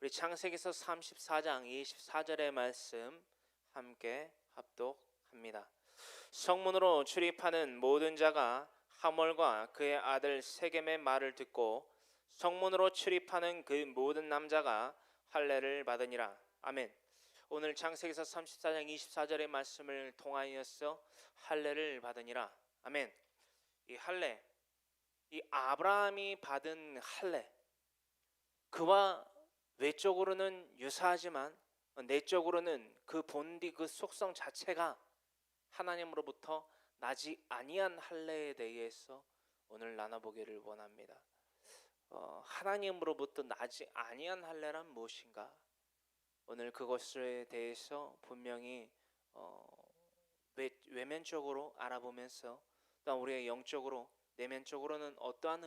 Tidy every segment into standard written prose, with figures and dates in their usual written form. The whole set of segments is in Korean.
우리 창세기서 34장 24절의 말씀 함께 합독합니다. 성문으로 출입하는 모든 자가 하몰과 그의 아들 세겜의 말을 듣고 성문으로 출입하는 그 모든 남자가 할례를 받으니라. 아멘. 오늘 창세기서 34장 24절의 말씀을 통하여서 할례를 받으니라. 아멘. 이 할례, 이 아브라함이 받은 할례, 그와 외적으로는 유사하지만 내적으로는 그 본디 그 속성 자체가 하나님으로부터 나지 아니한 할례에 대해서 오늘 나눠보기를 원합니다. 하나님으로부터 나지 아니한 할례란 무엇인가? 오늘 그것에 대해서 분명히 외면적으로 알아보면서 또 우리의 영적으로 내면적으로는 어떠한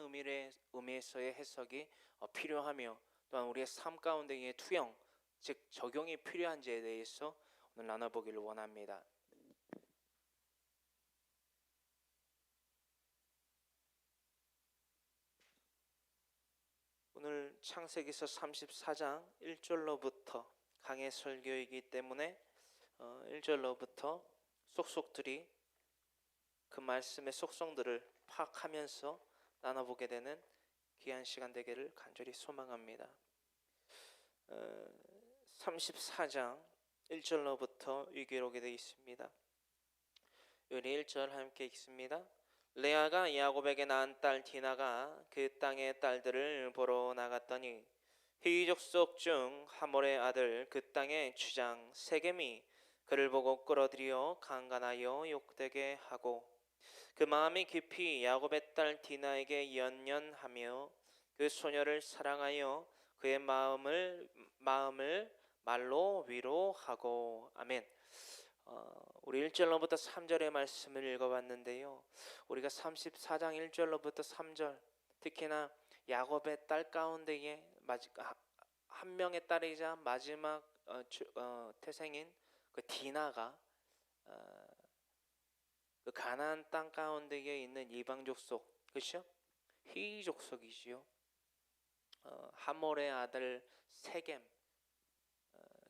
의미에서의 해석이 필요하며 또한 우리의 삶 가운데의 투영, 즉 적용이 필요한지에 대해서 오늘 나눠보기를 원합니다. 오늘 창세기서 34장 1절로부터 강해 설교이기 때문에 1절로부터 속속들이 그 말씀의 속성들을 파악하면서 나눠보게 되는 귀한 시간 되기를 간절히 소망합니다. 34장 1절로부터 이 기록이 되어 있습니다. 우리 1절 함께 읽습니다. 레아가 야곱에게 낳은 딸 디나가 그 땅의 딸들을 보러 나갔더니 히위 족속 중 하몰의 아들 그 땅의 주장 세겜이 그를 보고 끌어들여 강간하여 욕되게 하고 그 마음이 깊이 야곱의 딸 디나에게 연연하며 그 소녀를 사랑하여 그의 마음을 말로 위로하고. 아멘. 우리 1절로부터 3절의 말씀을 읽어봤는데요, 우리가 34장 1절로부터 3절, 특히나 야곱의 딸 가운데에 한 명의 딸이자 마지막 태생인 그 디나가 그 가나안 땅 가운데에 있는 이방 족속, 그렇죠? 히위 족속이지요. 하몰의 아들 세겜,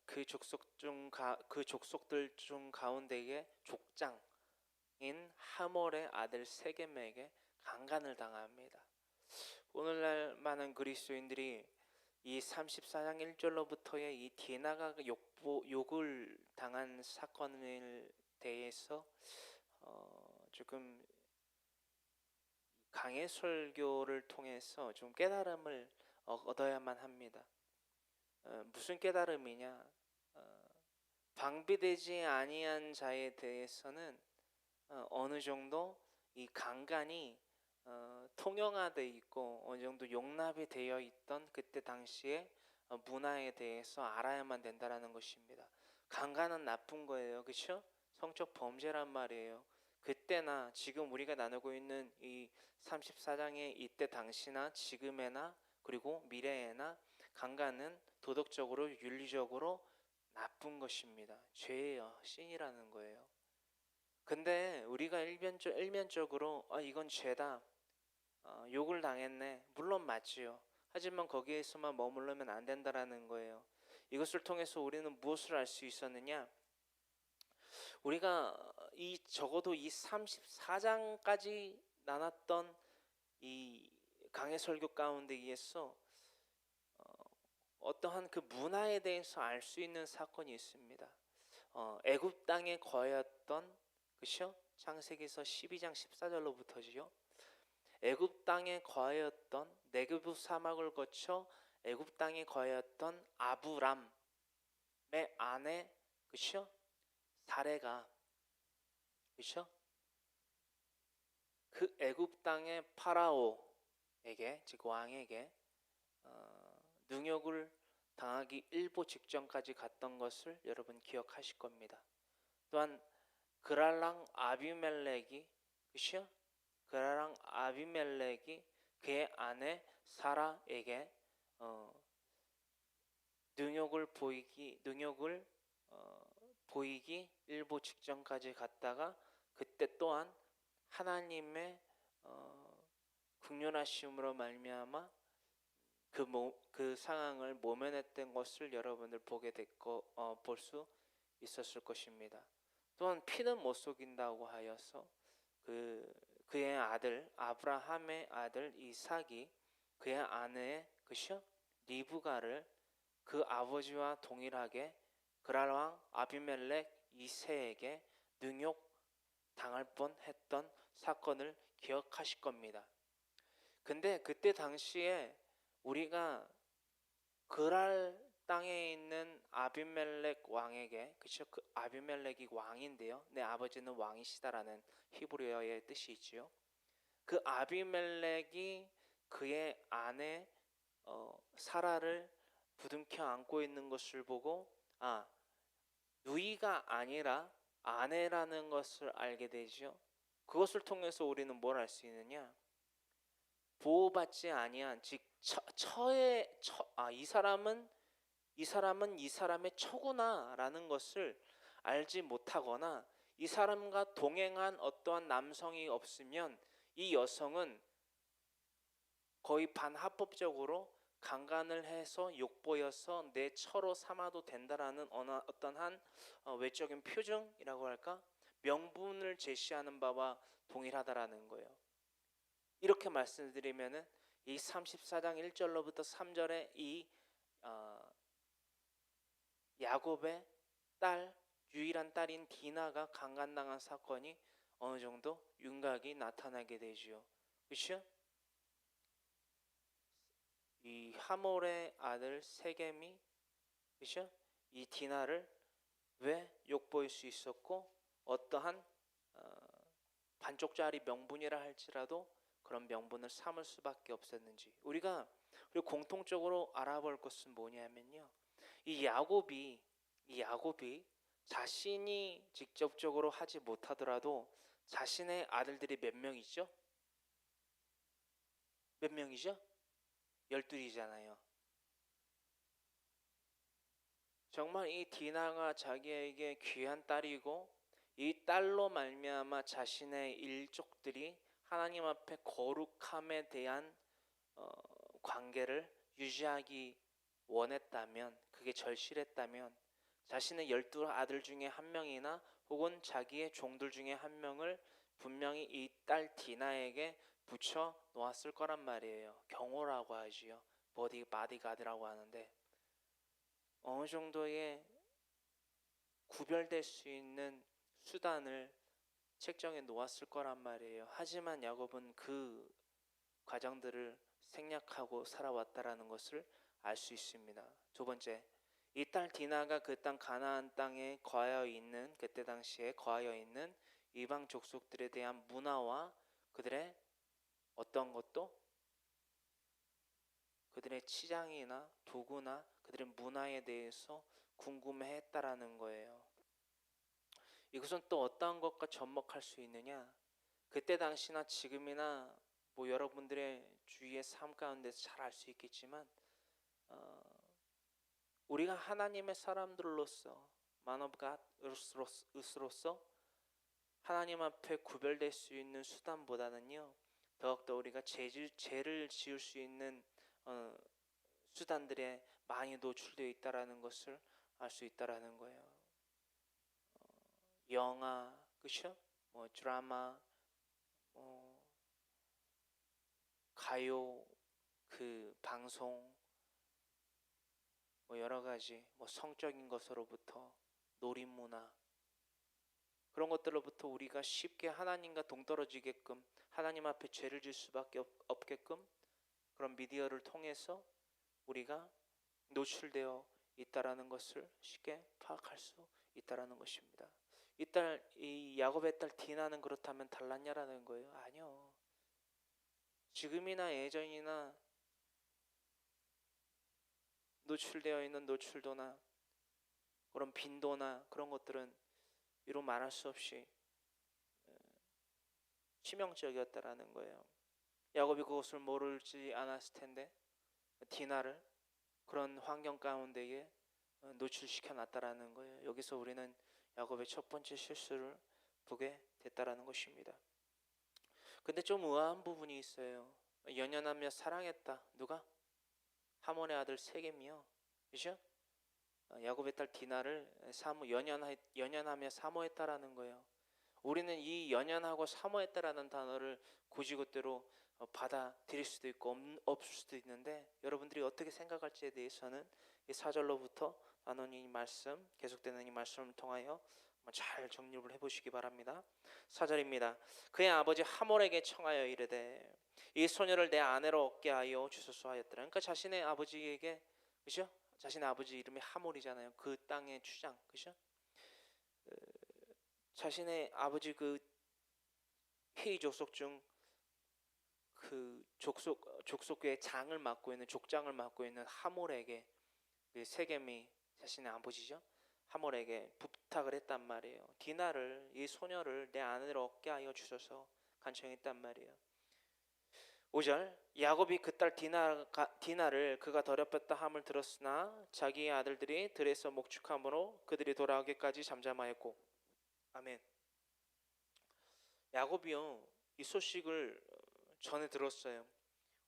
그 족속들 중 가운데에 족장인 하몰의 아들 세겜에게 강간을 당합니다. 오늘날 많은 그리스도인들이 이 34장 1절로부터의 이 디나가 욕을 당한 사건에 대해서 조금 강해 설교를 통해서 좀 깨달음을 얻어야만 합니다. 무슨 깨달음이냐? 방비되지 아니한 자에 대해서는 어느 정도 이 강간이 통용화되어 있고 어느 정도 용납이 되어 있던 그때 당시에 문화에 대해서 알아야만 된다라는 것입니다. 강간은 나쁜 거예요, 그렇죠? 성적 범죄란 말이에요. 그때나 지금 우리가 나누고 있는 이 34장의 이때 당시나 지금에나 그리고 미래에나 강간은 도덕적으로 윤리적으로 나쁜 것입니다. 죄예요. 신이라는 거예요. 근데 우리가 일면적으로 이건 죄다, 욕을 당했네, 물론 맞지요. 하지만 거기에서만 머무르면 안 된다라는 거예요. 이것을 통해서 우리는 무엇을 알 수 있었느냐? 우리가 적어도 이 34장까지 나눴던 이 강해 설교 가운데에서 어떠한 그 문화에 대해서 알 수 있는 사건이 있습니다. 애굽 땅에 거하였던, 그렇죠? 창세기서 12장 14절로부터지요. 애굽 땅에 거하였던, 네게브 사막을 거쳐 애굽 땅에 거하였던 아브람의 아내, 그렇죠? 사레가, 그렇죠? 그 애굽 땅의 파라오에게, 즉 왕에게 능욕을 당하기 일보 직전까지 갔던 것을 여러분 기억하실 겁니다. 또한 그랄랑 아비멜렉이, 그렇죠? 그랄랑 아비멜렉이 그의 아내 사라에게 능욕을 보이기 일보 직전까지 갔다가 그때 또한 하나님의 긍휼하심으로 말미암아 그 상황을 모면했던 것을 여러분들 볼 수 있었을 것입니다. 또한 피는 못 속인다고 하여서 그의 아들 아브라함의 아들 이삭이 그의 아내 그죠? 리브가를 그 아버지와 동일하게 그랄 왕 아비멜렉 2세에게 능욕 당할 뻔했던 사건을 기억하실 겁니다. 근데 그때 당시에 우리가 그랄 땅에 있는 아비멜렉 왕에게 그쵸? 그 아비멜렉이 왕인데요. 내 아버지는 왕이시다라는 히브리어의 뜻이 있지요. 그 아비멜렉이 그의 아내 사라를 부둥켜 안고 있는 것을 보고 누이가 아니라 아내라는 것을 알게 되죠. 그것을 통해서 우리는 뭘 알 수 있느냐? 보호받지 아니한 즉 이 사람은 이 사람의 처구나라는 것을 알지 못하거나 이 사람과 동행한 어떠한 남성이 없으면 이 여성은 거의 반합법적으로 강간을 해서 욕보여서 내 처로 삼아도 된다라는 어떠한 외적인 표정이라고 할까? 명분을 제시하는 바와 동일하다라는 거예요. 이렇게 말씀드리면은 이 34장 1절로부터 3절에 이 야곱의 유일한 딸인 디나가 강간당한 사건이 어느 정도 윤곽이 나타나게 되지요. 그렇죠? 이 하몰의 아들 세겜이 그렇죠? 이 디나를 왜 욕보일 수 있었고 어떠한 반쪽짜리 명분이라 할지라도 그런 명분을 삼을 수밖에 없었는지 우리가 그리고 공통적으로 알아볼 것은 뭐냐면요. 이 야곱이 자신이 직접적으로 하지 못하더라도 자신의 아들들이 몇 명이죠? 몇 명이죠? 12이잖아요. 정말 이 디나가 자기에게 귀한 딸이고 이 딸로 말미암아 자신의 일족들이 하나님 앞에 거룩함에 대한 관계를 유지하기 원했다면 그게 절실했다면 자신의 12아들 중에 한 명이나 혹은 자기의 종들 중에 한 명을 분명히 이 딸 디나에게 붙여 놓았을 거란 말이에요. 경호라고 하지요. 바디가드라고 하는데 어느 정도의 구별될 수 있는 수단을 책정해 놓았을 거란 말이에요. 하지만 야곱은 그 과정들을 생략하고 살아왔다라는 것을 알 수 있습니다. 두 번째, 이 딸 디나가 그 땅 가나안 땅에 그때 당시에 거하여 있는 이방 족속들에 대한 문화와 그들의 어떤 것도 그들의 치장이나 도구나 그들의 문화에 대해서 궁금해했다라는 거예요. 이것은 또 어떠한 것과 접목할 수 있느냐? 그때 당시나 지금이나 여러분들의 주위의 삶 가운데서 잘 알 수 있겠지만 우리가 하나님의 사람들로서 Man of God으로서 하나님 앞에 구별될 수 있는 수단보다는요 더욱더 우리가 죄를 지을 수 있는 수단들에 많이 노출되어 있다라는 것을 알 수 있다라는 거예요. 영화, 그렇죠? 드라마, 가요, 방송, 여러 가지 성적인 것으로부터 놀이문화 그런 것들로부터 우리가 쉽게 하나님과 동떨어지게끔 하나님 앞에 죄를 질 수밖에 없게끔 그런 미디어를 통해서 우리가 노출되어 있다라는 것을 쉽게 파악할 수 있다라는 것입니다. 이 야곱의 딸 디나는 그렇다면 달랐냐라는 거예요. 아니요. 지금이나 예전이나 노출되어 있는 노출도나 그런 빈도나 그런 것들은 이루 말할 수 없이 치명적이었다라는 거예요. 야곱이 그것을 모르지 않았을 텐데 디나를 그런 환경 가운데에 노출시켜 놨다라는 거예요. 여기서 우리는 야곱의 첫 번째 실수를 보게 됐다라는 것입니다. 근데 좀 의아한 부분이 있어요. 연연하며 사랑했다. 누가? 하몬의 아들 세겜이요, 그죠? 야곱의 딸 디나를 연연하며 사모했다라는 거예요. 우리는 이 연연하고 사모했다라는 단어를 고지고대로 받아들일 수도 있고 없을 수도 있는데, 여러분들이 어떻게 생각할지에 대해서는 이 4절로부터 나눈 이 말씀, 계속되는 이 말씀을 통하여 잘 정립을 해보시기 바랍니다. 4절입니다. 그의 아버지 하몰에게 청하여 이르되 이 소녀를 내 아내로 얻게 하여 주소서 하였더라. 그러니까 자신의 아버지에게, 그죠? 자신의 아버지 이름이 하몰이잖아요. 그 땅의 주장, 그죠? 자신의 아버지 그 헤이 족속 중 그 족속의 장을 맡고 있는, 족장을 맡고 있는 하몰에게, 그 세겜이 자신의 아버지죠, 하몰에게 부탁을 했단 말이에요. 디나를, 이 소녀를 내 아내로 얻게 하여 주소서 간청했단 말이에요. 5절, 야곱이 그 딸 디나를 그가 더럽혔다 함을 들었으나 자기의 아들들이 들에서 목축함으로 그들이 돌아오기까지 잠잠하였고. 아멘. 야곱이요, 이 소식을 전에 들었어요.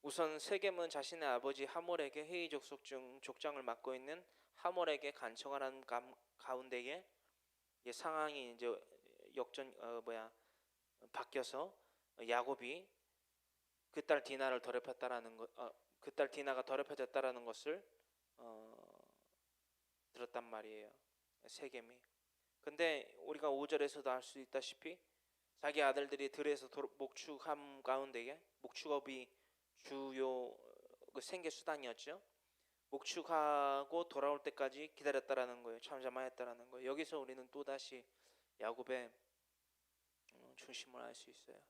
우선 세겜은 자신의 아버지 하몰에게 헤이 족속 중 족장을 맡고 있는 하몰에게 간청하라는 가운데에 상황이 이제 바뀌어서 야곱이 그 딸 디나를 더럽혔다라는 것, 그 딸 디나가 더럽혀졌다라는 것을 들었단 말이에요, 세겜이. 근데 우리가 5절에서도 알 수 있다시피 자기 아들들이 들에서 목축함 가운데에, 목축업이 주요 그 생계 수단이었죠. 목축하고 돌아올 때까지 기다렸다라는 거예요. 잠잠하였다라는 거예요. 여기서 우리는 또 다시 야곱의 중심을 알 수 있어요.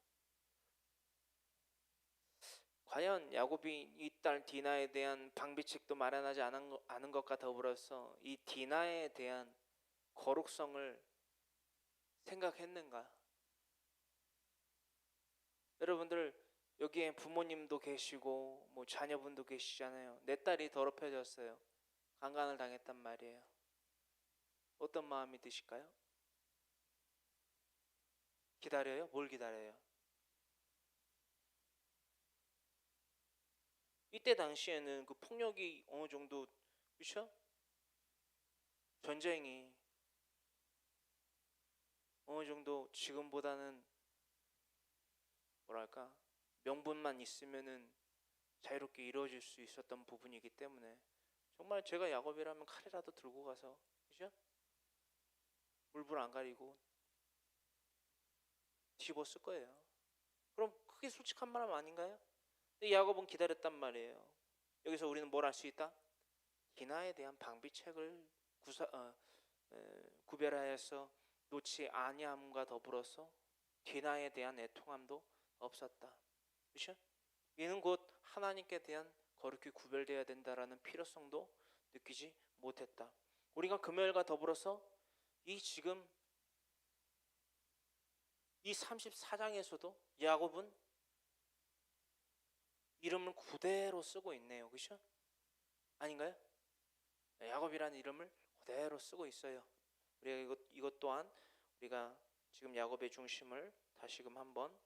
과연 야곱이 이 딸 디나에 대한 방비책도 마련하지 않은 것과 더불어서 이 디나에 대한 거룩성을 생각했는가? 여러분들 여기에 부모님도 계시고 뭐 자녀분도 계시잖아요. 내 딸이 더럽혀졌어요. 강간을 당했단 말이에요. 어떤 마음이 드실까요? 기다려요? 뭘 기다려요? 이때 당시에는 그 폭력이 어느 정도, 그렇죠? 전쟁이 어느 정도 지금보다는 뭐랄까, 명분만 있으면은 자유롭게 이루어질 수 있었던 부분이기 때문에 정말 제가 야곱이라면 칼이라도 들고 가서, 그죠? 물불 안 가리고 뒤집었을 거예요. 그럼 그게 솔직한 말 아닌가요? 근데 야곱은 기다렸단 말이에요. 여기서 우리는 뭘 알 수 있다? 디나에 대한 방비책을 구별하여서 놓지 아니함과 더불어서 디나에 대한 애통함도 없었다. 그렇죠? 이는 곧 하나님께 대한 거룩히 구별되어야 된다라는 필요성도 느끼지 못했다. 우리가 금요일과 더불어서 지금 이 34장에서도 야곱은 이름을 그대로 쓰고 있네요. 그렇죠? 아닌가요? 야곱이라는 이름을 그대로 쓰고 있어요. 우리가 이것 또한 우리가 지금 야곱의 중심을 다시금 한번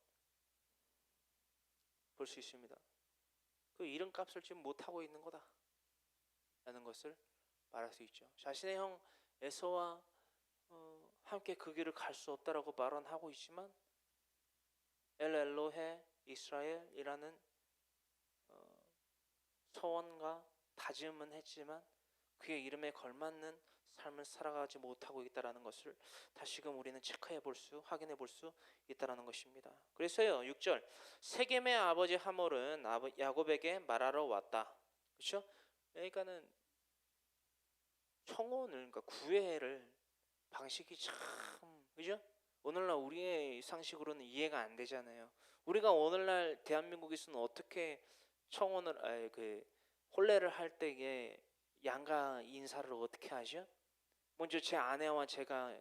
볼 수 있습니다. 그 이름값을 지금 못하고 있는 거다 라는 것을 말할 수 있죠. 자신의 형 에서와 함께 그 길을 갈 수 없다라고 말은 하고 있지만 엘 엘로헤 이스라엘이라는 서원과 다짐은 했지만 그의 이름에 걸맞는 삶을 살아가지 못하고 있다라는 것을 다시금 우리는 확인해 볼 수 있다라는 것입니다. 그래서요, 6절, 세겜의 아버지 하몰은 야곱에게 말하러 왔다. 그렇죠? 그러니까는 청혼을, 그러니까 구애를 방식이 참, 그죠? 오늘날 우리의 상식으로는 이해가 안 되잖아요. 우리가 오늘날 대한민국에서는 어떻게 혼례를 할 때에 양가 인사를 어떻게 하죠? 먼저 제 아내와 제가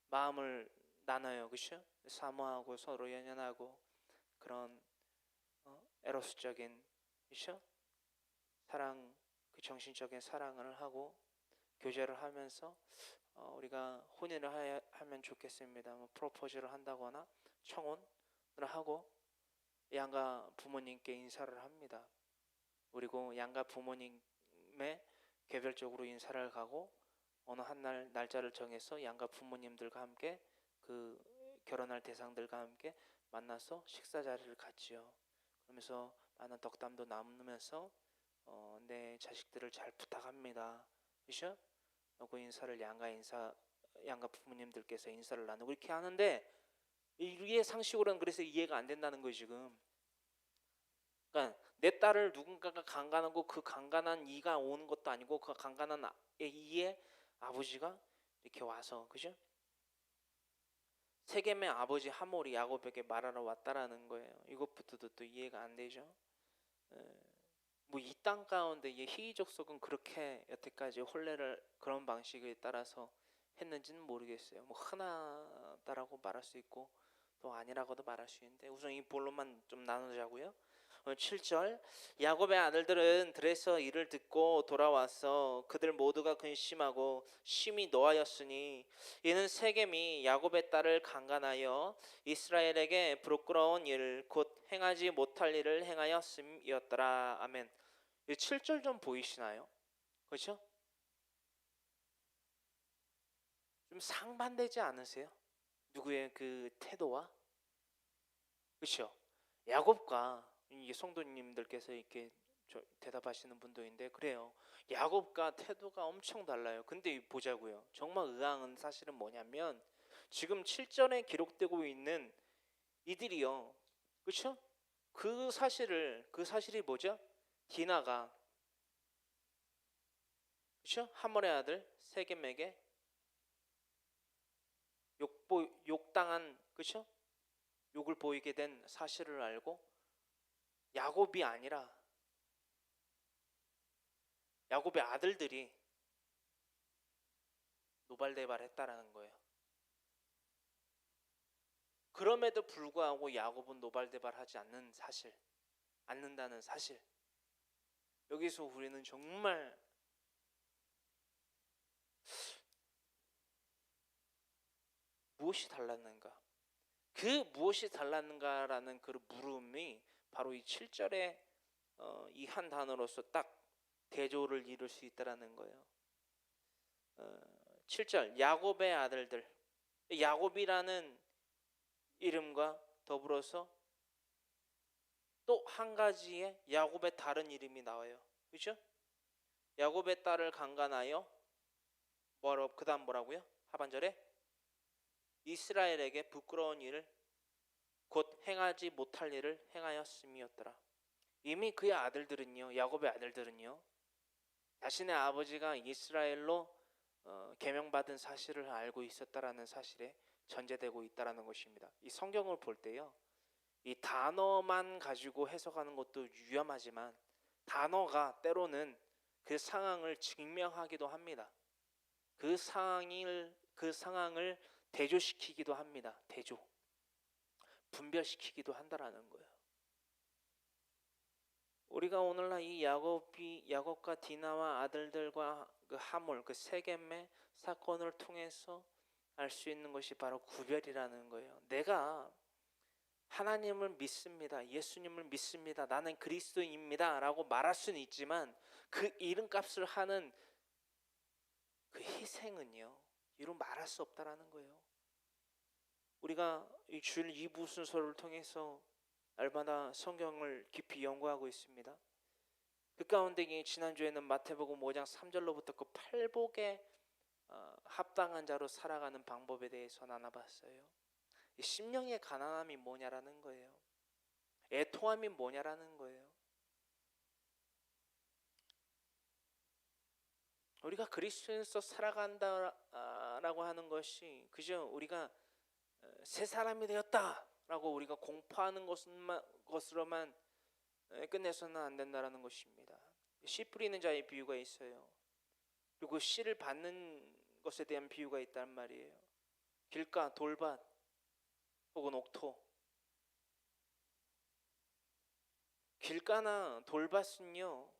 마음을 나눠요, 그렇죠? 사모하고 서로 연연하고 그런 에로스적인, 그렇죠? 사랑, 그 정신적인 사랑을 하고 교제를 하면서 우리가 혼인을 하면 좋겠습니다. 프로포즈를 한다거나 청혼을 하고 양가 부모님께 인사를 합니다. 그리고 양가 부모님과 아침에 개별적으로 인사를 가고 어느 한 날 날짜를 정해서 양가 부모님들과 함께 그 결혼할 대상들과 함께 만나서 식사 자리를 갖지요. 그러면서 많은 덕담도 나누면서 내 자식들을 잘 부탁합니다. 그죠? 그 인사를 양가 부모님들께서 인사를 나누고 이렇게 하는데 이게 상식으로는 그래서 이해가 안 된다는 거예요 지금. 그러니까 내 딸을 누군가가 강간하고 그 강간한 이가 오는 것도 아니고 그 강간한 이의 아버지가 이렇게 와서 그죠? 세겜의 아버지 하몰이 야곱에게 말하러 왔다라는 거예요. 이것부터도 또 이해가 안 되죠. 뭐 이 땅 가운데 이 희귀족속은 그렇게 여태까지 혼례를 그런 방식에 따라서 했는지는 모르겠어요. 뭐 흔하다라고 말할 수 있고 또 아니라고도 말할 수 있는데 우선 이 본론만 좀 나누자고요. 7절 야곱의 아들들은 들에서 이를 듣고 돌아와서 그들 모두가 근심하고 심히 노하였으니 이는 세겜이 야곱의 딸을 강간하여 이스라엘에게 부끄러운 일 곧 행하지 못할 일을 행하였음이었더라. 아멘. 7절 좀 보이시나요? 그렇죠? 좀 상반되지 않으세요? 누구의 그 태도와? 그렇죠? 야곱과 이게 성도님들께서 이렇게 대답하시는 분도인데 그래요. 야곱과 태도가 엄청 달라요. 근데 보자고요. 정말 의아한 사실은 뭐냐면 지금 7절에 기록되고 있는 이들이요. 그렇죠? 그 사실이 뭐죠? 디나가 그렇죠? 하몰의 아들 세겜에게 욕당한 그렇죠? 욕을 보이게 된 사실을 알고 야곱이 아니라 야곱의 아들들이 노발대발했다라는 거예요. 그럼에도 불구하고 야곱은 노발대발하지 않는다는 사실. 여기서 우리는 정말 무엇이 달랐는가? 그 무엇이 달랐는가라는 그 물음이 바로 이 7절에 이 한 단어로서 딱 대조를 이룰 수 있다라는 거예요. 7절 야곱의 아들들. 야곱이라는 이름과 더불어서 또 한 가지의 야곱의 다른 이름이 나와요. 그렇죠? 야곱의 딸을 강간하여 그다음 뭐라고요? 하반절에 이스라엘에게 부끄러운 일을 곧 행하지 못할 일을 행하였음이었더라. 이미 그의 아들들은요, 야곱의 아들들은요, 자신의 아버지가 이스라엘로 계명받은 사실을 알고 있었다라는 사실에 전제되고 있다라는 것입니다. 이 성경을 볼 때요, 이 단어만 가지고 해석하는 것도 위험하지만 단어가 때로는 그 상황을 증명하기도 합니다. 그 상황을 대조시키기도 합니다. 분별시키기도 한다라는 거예요. 우리가 오늘날 이 야곱과 디나와 아들들과 그 하몰 그 세겜의 사건을 통해서 알 수 있는 것이 바로 구별이라는 거예요. 내가 하나님을 믿습니다. 예수님을 믿습니다. 나는 그리스도인입니다. 라고 말할 수는 있지만 그 이름값을 하는 그 희생은요. 이루 말할 수 없다라는 거예요. 우리가 이 주일 2부 순서를 통해서 날마다 성경을 깊이 연구하고 있습니다. 그 가운데 지난주에는 마태복음 5장 3절로부터 그 팔복에 합당한 자로 살아가는 방법에 대해서 나눠봤어요. 심령의 가난함이 뭐냐라는 거예요. 애통함이 뭐냐라는 거예요. 우리가 그리스도인으로서 살아간다라고 하는 것이 그저 우리가 새 사람이 되었다라고 우리가 공포하는 것으로만 끝내서는 안 된다라는 것입니다. 씨 뿌리는 자의 비유가 있어요. 그리고 씨를 받는 것에 대한 비유가 있단 말이에요. 길가, 돌밭 혹은 옥토. 길가나 돌밭은요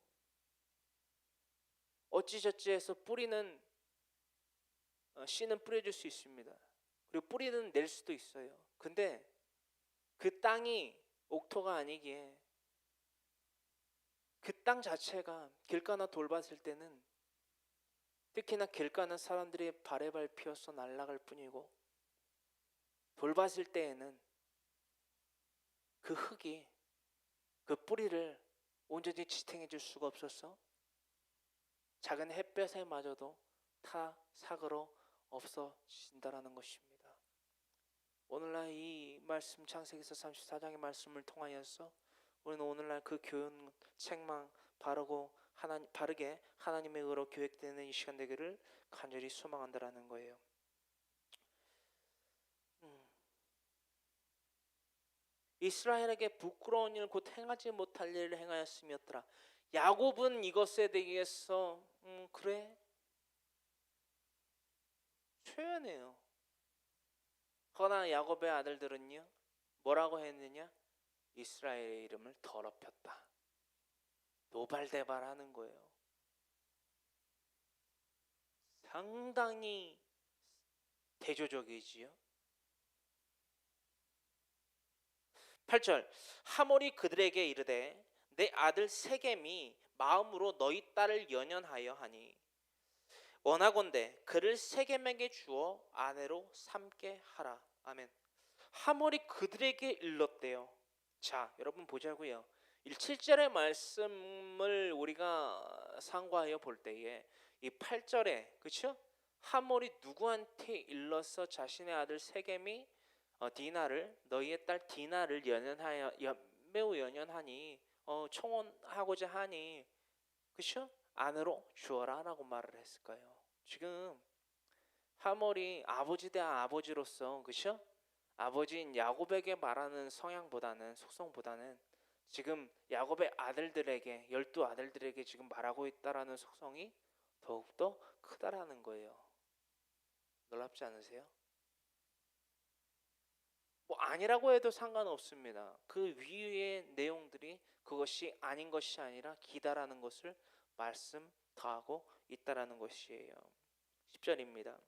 어찌저찌해서 씨는 뿌려줄 수 있습니다. 그리고 뿌리는 낼 수도 있어요. 근데 그 땅이 옥토가 아니기에 그 땅 자체가 길가나 돌봤을 때는 특히나 길가는 사람들의 발에 밟혀서 날아갈 뿐이고 돌봤을 때에는 그 흙이 그 뿌리를 온전히 지탱해 줄 수가 없어서 작은 햇볕에마저도 다 사그러 없어진다라는 것입니다. 오늘날 이 말씀 창세기서 34장의 말씀을 통하여서 우리는 오늘날 그 교훈 책망 바르게 하나님의 의로 교육되는 이 시간 되기를 간절히 소망한다라는 거예요. 이스라엘에게 부끄러운 일 곧 행하지 못할 일을 행하였음이었더라. 야곱은 이것에 대해서 그래 표현해요. 허나 야곱의 아들들은요 뭐라고 했느냐? 이스라엘의 이름을 더럽혔다. 노발대발하는 거예요. 상당히 대조적이지요. 8절 하몰이 그들에게 이르되 내 아들 세겜이 마음으로 너희 딸을 연연하여 하니 원하건대 그를 세겜에게 주어 아내로 삼게 하라. 아멘. 하몰이 그들에게 일렀대요. 자, 여러분 보자고요. 7절의 말씀을 우리가 상고하여 볼 때에 이 8절에 그렇죠? 하몰이 누구한테 일러서 자신의 아들 세겜이 디나를 너희의 딸 디나를 매우 연연하니 청혼하고자 하니 그렇죠? 아내로 주어라라고 말을 했을까요? 지금 하몰이 아버지 대 아버지로서 그렇죠? 아버지인 야곱에게 말하는 속성보다는 지금 야곱의 아들들에게 12아들들에게 지금 말하고 있다라는 속성이 더욱더 크다라는 거예요. 놀랍지 않으세요? 뭐 아니라고 해도 상관없습니다. 그 위의 내용들이 그것이 아닌 것이 아니라 기다라는 것을 말씀 더하고 있다라는 것이에요. 10절입니다.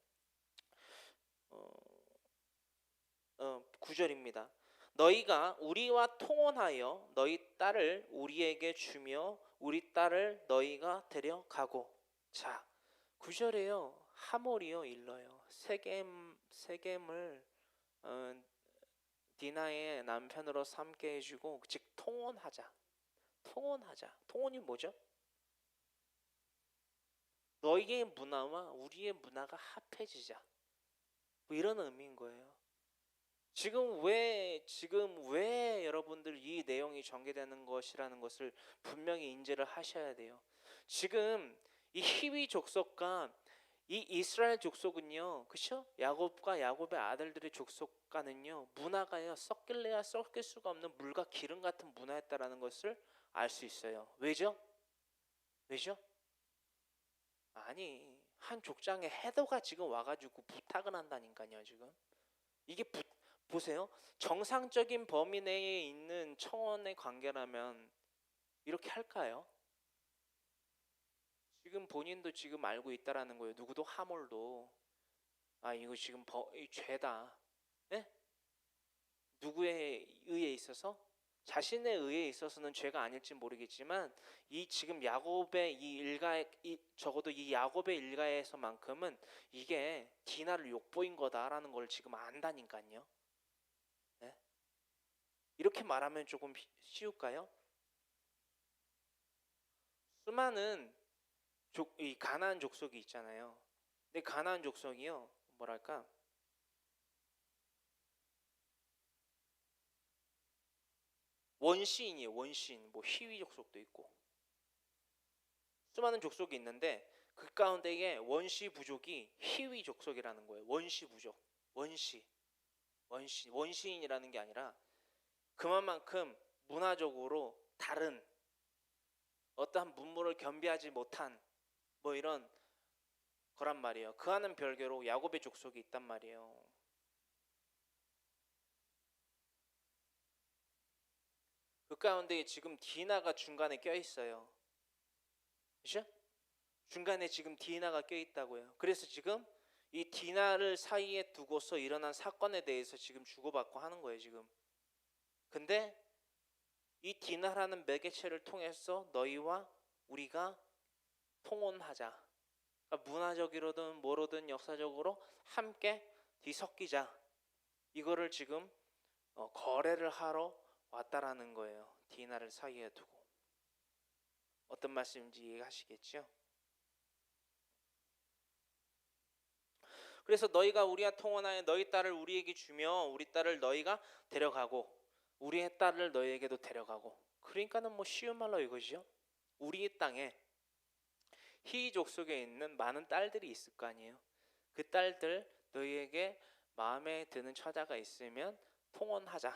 9절입니다. 너희가 우리와 통혼하여 너희 딸을 우리에게 주며 우리 딸을 너희가 데려가고. 자, 9절에요. 하몰이요 일러요. 세겜을 디나의 남편으로 삼게 해주고 즉 통혼하자. 통혼이 뭐죠? 너희의 문화와 우리의 문화가 합해지자. 뭐 이런 의미인 거예요. 지금 왜 여러분들 이 내용이 전개되는 것이라는 것을 분명히 인지를 하셔야 돼요. 지금 이 히위 족속과 이 이스라엘 족속은요, 그렇죠? 야곱과 야곱의 아들들의 족속과는요, 문화가요 섞일래야 섞일 수가 없는 물과 기름 같은 문화였다라는 것을 알 수 있어요. 왜죠? 아니 한 족장에 해도가 지금 와가지고 부탁을 한다니까요. 지금 이게 보세요. 정상적인 범위 내에 있는 청원의 관계라면 이렇게 할까요? 지금 본인도 지금 알고 있다라는 거예요. 누구도 하몰도 이거 지금 죄다. 네? 누구에 의해 있어서? 자신의 의에 있어서는 죄가 아닐지 모르겠지만 이 지금 야곱의 이 일가에 적어도 이 야곱의 일가에서만큼은 이게 디나를 욕보인 거다라는 걸 지금 안다니까요. 네? 이렇게 말하면 조금 쉬울까요? 수많은 이 가나안 족속이 있잖아요. 근데 가나안 족속이요 뭐랄까 원시인이에요. 원시인. 뭐 히위 족속도 있고 수많은 족속이 있는데 그 가운데에 원시 부족이 히위 족속이라는 거예요. 원시 부족. 원시인이라는 게 아니라 그만큼 문화적으로 다른 어떠한 문물을 겸비하지 못한 뭐 이런 거란 말이에요. 그와는 별개로 야곱의 족속이 있단 말이에요. 그 가운데 지금 디나가 중간에 껴 있어요. 그렇죠? 중간에 지금 디나가 껴 있다고요. 그래서 지금 이 디나를 사이에 두고서 일어난 사건에 대해서 지금 주고받고 하는 거예요. 지금. 근데 이 디나라는 매개체를 통해서 너희와 우리가 통혼하자. 그러니까 문화적이로든 뭐로든 역사적으로 함께 뒤섞이자. 이거를 지금 거래를 하러 왔다라는 거예요. 디나를 사이에 두고. 어떤 말씀인지 이해하시겠죠? 그래서 너희가 우리와 통혼하여 너희 딸을 우리에게 주며 우리 딸을 너희가 데려가고 우리의 딸을 너희에게도 데려가고. 그러니까는 뭐 쉬운 말로 이거죠. 우리의 땅에 히족 속에 있는 많은 딸들이 있을 거 아니에요. 그 딸들 너희에게 마음에 드는 처자가 있으면 통혼하자.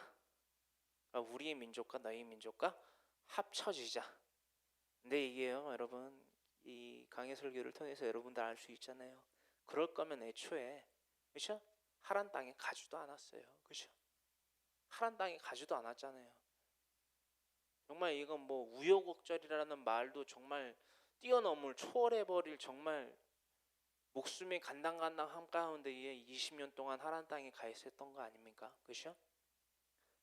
그러니까 우리의 민족과 너희 민족과 합쳐지자. 근데 이게요, 여러분, 이 강해 설교를 통해서 여러분들 알 수 있잖아요. 그럴 거면 애초에, 그렇죠? 하란 땅에 가지도 않았어요. 그렇죠? 하란 땅에 가지도 않았잖아요. 정말 이건 뭐 우여곡절이라는 말도 정말 뛰어넘을 초월해버릴 정말 목숨이 간당간당 한가운데에 20년 동안 하란 땅에 가 있었던 거 아닙니까? 그렇죠?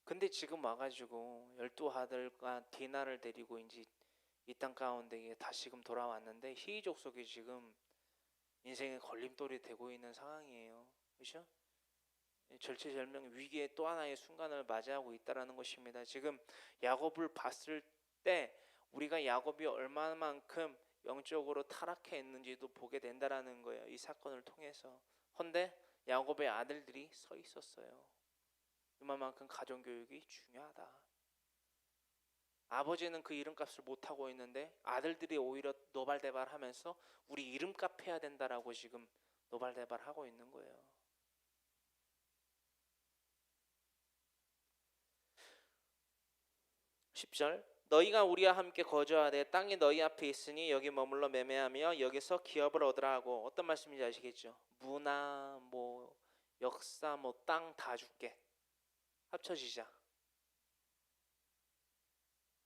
근데 지금 와가지고 12아들과 디나를 데리고 이제 이 땅 가운데에 다시금 돌아왔는데 히이족 속에 지금 인생의 걸림돌이 되고 있는 상황이에요. 그렇죠? 절체절명 위기의 또 하나의 순간을 맞이하고 있다라는 것입니다. 지금 야곱을 봤을 때 우리가 야곱이 얼마만큼 영적으로 타락해 있는지도 보게 된다라는 거예요. 이 사건을 통해서. 헌데 야곱의 아들들이 서 있었어요. 이만큼 가정교육이 중요하다. 아버지는 그 이름값을 못하고 있는데 아들들이 오히려 노발대발하면서 우리 이름값 해야 된다라고 지금 노발대발하고 있는 거예요. 10절 너희가 우리와 함께 거주하되 땅이 너희 앞에 있으니 여기 머물러 매매하며 여기서 기업을 얻으라 하고. 어떤 말씀인지 아시겠죠? 문화, 뭐 역사, 뭐 땅 다 줄게. 합쳐지자.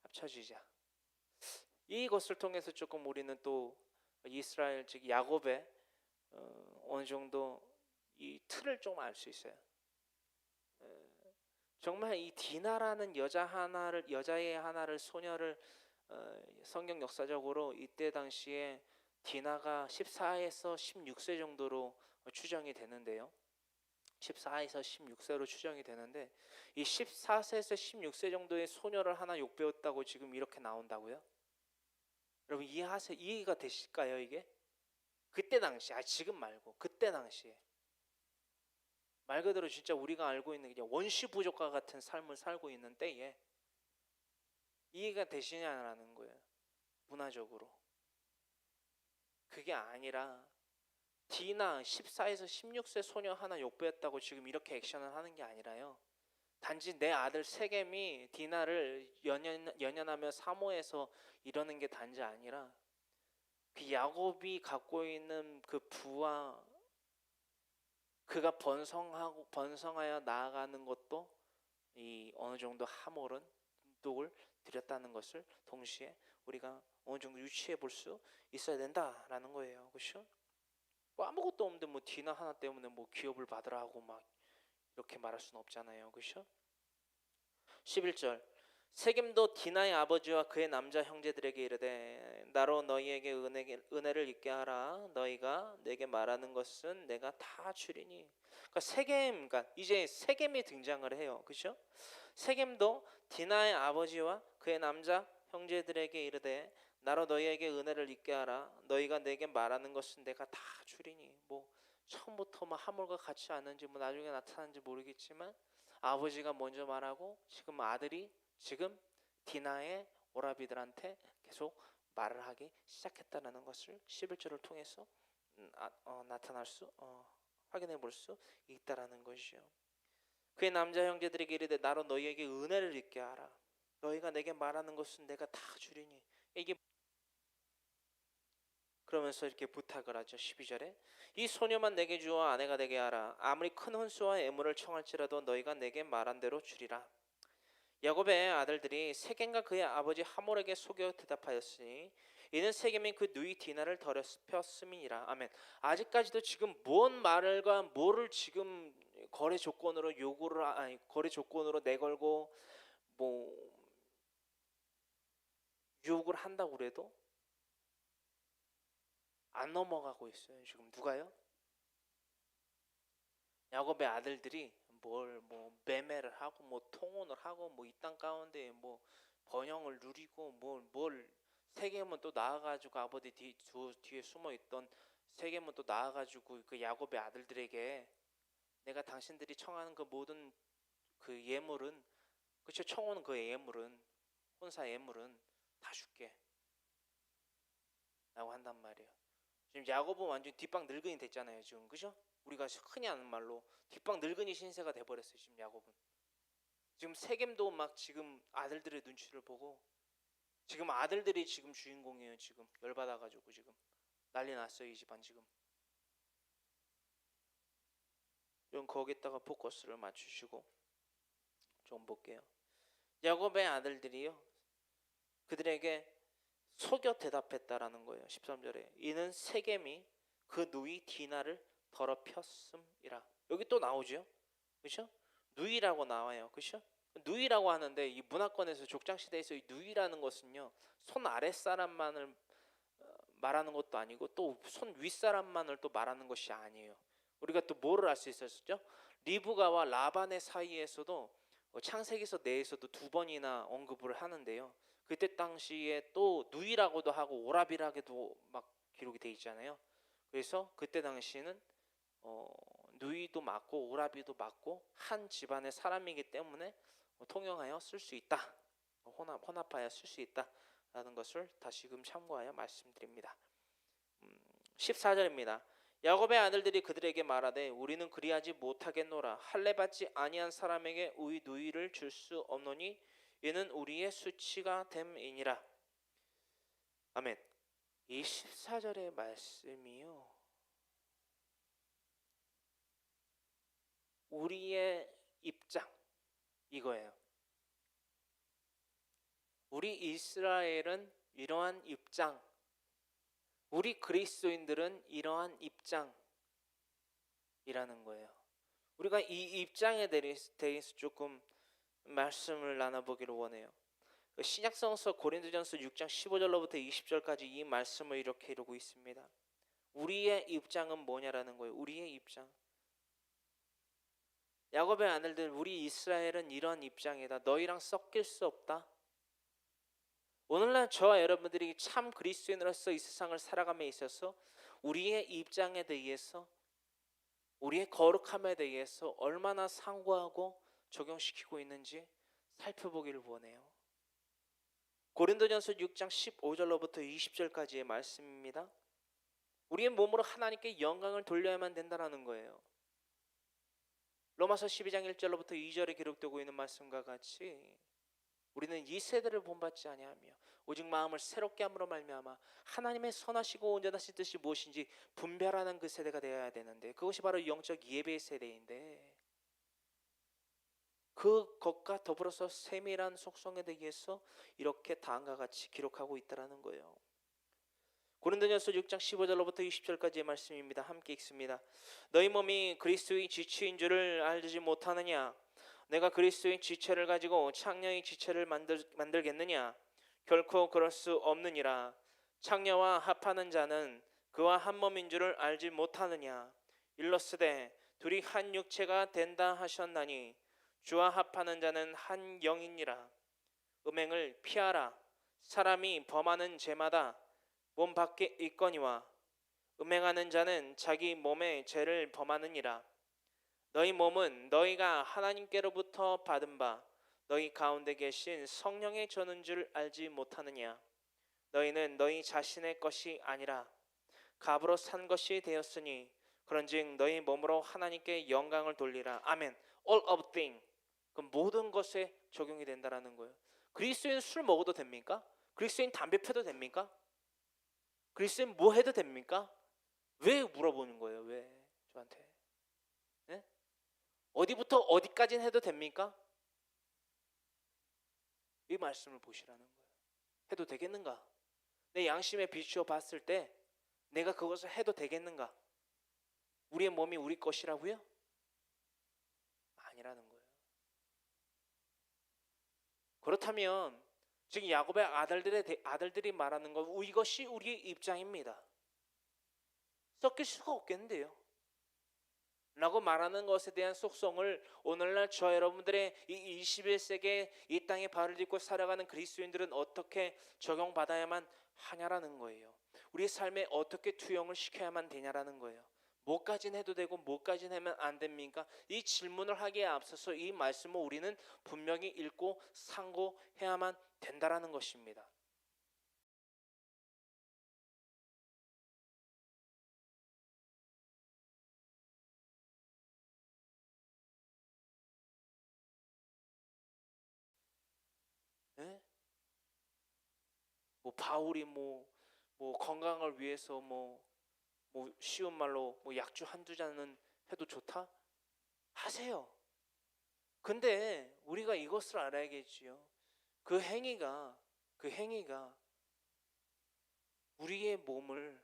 합쳐지자. 이것을 통해서 조금 우리는 또 이스라엘 즉 야곱의 어느 정도 이 틀을 좀 알 수 있어요. 정말 이 디나라는 여자의 하나를 소녀를 성경 역사적으로 이때 당시에 디나가 14에서 16세 정도로 추정이 되는데요. 14에서 16세로 추정이 되는데 이 14세에서 16세 정도의 소녀를 하나 욕배웠다고 지금 이렇게 나온다고요? 여러분 이해가 되실까요 이게? 그때 당시, 지금 말고 그때 당시에 말 그대로 진짜 우리가 알고 있는 그냥 원시부족과 같은 삶을 살고 있는 때에 이해가 되시냐라는 거예요. 문화적으로. 그게 아니라 디나 14에서 16세 소녀 하나 욕배했다고 지금 이렇게 액션을 하는 게 아니라요. 단지 내 아들 세겜이 디나를 연연하며 사모해서 이러는 게 단지 아니라 그 야곱이 갖고 있는 그 부와 그가 번성하여 나아가는 것도 이 어느 정도 하몰은 눈독을 들였다는 것을 동시에 우리가 어느 정도 유추해 볼 수 있어야 된다라는 거예요. 그렇죠? 뭐 아무것도 없는데 뭐 디나 하나 때문에 뭐 기업을 받으라 하고 막 이렇게 말할 수는 없잖아요. 그렇죠? 11절 세겜도 디나의 아버지와 그의 남자 형제들에게 이르되 나로 너희에게 은혜를 있게 하라. 너희가 내게 말하는 것은 내가 다 주리니. 그러니까 이제 세겜이 등장을 해요. 그렇죠? 세겜도 디나의 아버지와 그의 남자 형제들에게 이르되 나로 너희에게 은혜를 있게 하라. 너희가 내게 말하는 것은 내가 다 주리니. 뭐 처음부터 뭐 하물과 같이 왔는지 뭐 나중에 나타난지 모르겠지만 아버지가 먼저 말하고 지금 아들이 지금 디나의 오라비들한테 계속 말을 하기 시작했다는 것을 11절을 통해서 나타날 수 확인해 볼 수 있다라는 것이요. 그의 남자 형제들에게 이르되 나로 너희에게 은혜를 있게 하라. 너희가 내게 말하는 것은 내가 다 주리니. 이게 그러면서 이렇게 부탁을 하죠. 12절에 이 소녀만 내게 주어 아내가 되게 하라. 아무리 큰 혼수와 애물을 청할지라도 너희가 내게 말한 대로 주리라. 야곱의 아들들이 세겜과 그의 아버지 하몰에게 속여 대답하였으니 이는 세겜이 그 누이 디나를 더럽혔음이니라. 아멘. 아직까지도 지금 뭔 말과 뭐를 지금 거래 조건으로 내걸고 뭐 유혹을 한다고 그래도 안 넘어가고 있어요. 지금 누가요? 야곱의 아들들이 뭘 뭐 매매를 하고 뭐 통혼을 하고 뭐 이 땅 가운데 뭐 번영을 누리고 뭘 세겜은 또 나아가지고 아버지 뒤에 숨어 있던 세겜은 또 나아가지고 그 야곱의 아들들에게 내가 당신들이 청하는 그 모든 그 예물은 그쵸, 청혼은 그 예물은 혼사 예물은 다 줄게 라고 한단 말이에요. 지금 야곱은 완전 뒷방 늙은이 됐잖아요 지금, 그죠? 우리가 흔히 하는 말로 뒷방 늙은이 신세가 돼버렸어요 지금 야곱은. 지금 세겜도 막 지금 아들들의 눈치를 보고 지금 아들들이 지금 주인공이에요. 지금 열받아가지고 지금 난리 났어요 이 집안 지금. 좀 거기다가 포커스를 맞추시고 좀 볼게요. 야곱의 아들들이요 그들에게 속여 대답했다라는 거예요. 13절에 이는 세겜이 그 누이 디나를 더럽혔음이라. 여기 또 나오죠, 그렇죠? 누이라고 나와요, 그렇죠? 누이라고 하는데 이 문화권에서 족장 시대에서 이 누이라는 것은요 손 아랫 사람만을 말하는 것도 아니고 또 손 윗사람만을 또 말하는 것이 아니에요. 우리가 또 뭐를 알 수 있었죠? 리브가와 라반의 사이에서도 창세기서 내에서도 두 번이나 언급을 하는데요. 그때 당시에 또 누이라고도 하고 오라비라고도 막 기록이 돼 있잖아요. 그래서 그때 당시에는 누이도 맞고 오라비도 맞고 한 집안의 사람이기 때문에 통용하여 쓸 수 있다. 혼합하여 쓸 수 있다라는 것을 다시금 참고하여 말씀드립니다. 14절입니다. 야곱의 아들들이 그들에게 말하되 우리는 그리하지 못하겠노라. 할례 받지 아니한 사람에게 우리 누이를 줄 수 없노니 이는 우리의 수치가 됨이니라. 아멘. 이 14절의 말씀이요 우리의 입장 이거예요. 우리 이스라엘은 이러한 입장, 우리 그리스도인들은 이러한 입장이라는 거예요. 우리가 이 입장에 대해서 조금 말씀을 나눠보기를 원해요. 신약성서 고린도전서 6장 15절로부터 20절까지 이 말씀을 이렇게 이루고 있습니다. 우리의 입장은 뭐냐라는 거예요. 우리의 입장. 야곱의 아들들, 우리 이스라엘은 이런 입장이다. 너희랑 섞일 수 없다. 오늘날 저와 여러분들이 참 그리스도인으로서 이 세상을 살아감에 있어서 우리의 입장에 대해서, 우리의 거룩함에 대해서 얼마나 상고하고 적용시키고 있는지 살펴보기를 원해요. 고린도전서 6장 15절로부터 20절까지의 말씀입니다. 우리의 몸으로 하나님께 영광을 돌려야만 된다는 거예요. 로마서 12장 1절로부터 2절에 기록되고 있는 말씀과 같이 우리는 이 세대를 본받지 아니하며 오직 마음을 새롭게 함으로 말미암아 하나님의 선하시고 온전하신 뜻이 무엇인지 분별하는 그 세대가 되어야 되는데, 그것이 바로 영적 예배의 세대인데, 그것과 더불어서 세밀한 속성에 대해서 이렇게 다음과 같이 기록하고 있다는 거예요. 고린도전서 6장 15절로부터 20절까지의 말씀입니다. 함께 읽습니다. 너희 몸이 그리스도의 지체인 줄을 알지 못하느냐? 내가 그리스도의 지체를 가지고 창녀의 지체를 만들겠느냐? 결코 그럴 수 없느니라. 창녀와 합하는 자는 그와 한 몸인 줄을 알지 못하느냐? 일러스되 둘이 한 육체가 된다 하셨나니 주와 합하는 자는 한 영이니라. 음행을 피하라. 사람이 범하는 죄마다 몸 밖에 있거니와 음행하는 자는 자기 몸의 죄를 범하느니라. 너희 몸은 너희가 하나님께로부터 받은 바 너희 가운데 계신 성령의 전인 줄 알지 못하느냐? 너희는 너희 자신의 것이 아니라 값으로 산 것이 되었으니 그런즉 너희 몸으로 하나님께 영광을 돌리라. 아멘. All of things, 그 모든 것에 적용이 된다라는 거예요. 그리스도인 술 먹어도 됩니까? 그리스도인 담배 펴도 됩니까? 그리스도인 뭐 해도 됩니까? 왜 물어보는 거예요? 왜 저한테? 네? 어디부터 어디까지는 해도 됩니까? 이 말씀을 보시라는 거예요. 해도 되겠는가? 내 양심에 비추어 봤을 때 내가 그것을 해도 되겠는가? 우리의 몸이 우리 것이라고요? 아니라는 거예요. 그렇다면 지금 야곱의 아들들이 말하는 것, 이것이 우리의 입장입니다. 섞일 수가 없겠는데요 라고 말하는 것에 대한 속성을 오늘날 저 여러분들의 이 21세기에 이 땅에 발을 딛고 살아가는 그리스도인들은 어떻게 적용받아야만 하냐라는 거예요. 우리 삶에 어떻게 투영을 시켜야만 되냐라는 거예요. 뭐까진 해도 되고 뭐까진 하면 안 됩니까? 이 질문을 하기에 앞서서 이 말씀을 우리는 분명히 읽고 상고해야만 된다라는 것입니다. 네? 뭐 바울이 뭐 건강을 위해서 뭐 쉬운 말로 뭐 약주 한두 잔은 해도 좋다? 하세요. 근데 우리가 이것을 알아야겠지요. 그 행위가 우리의 몸을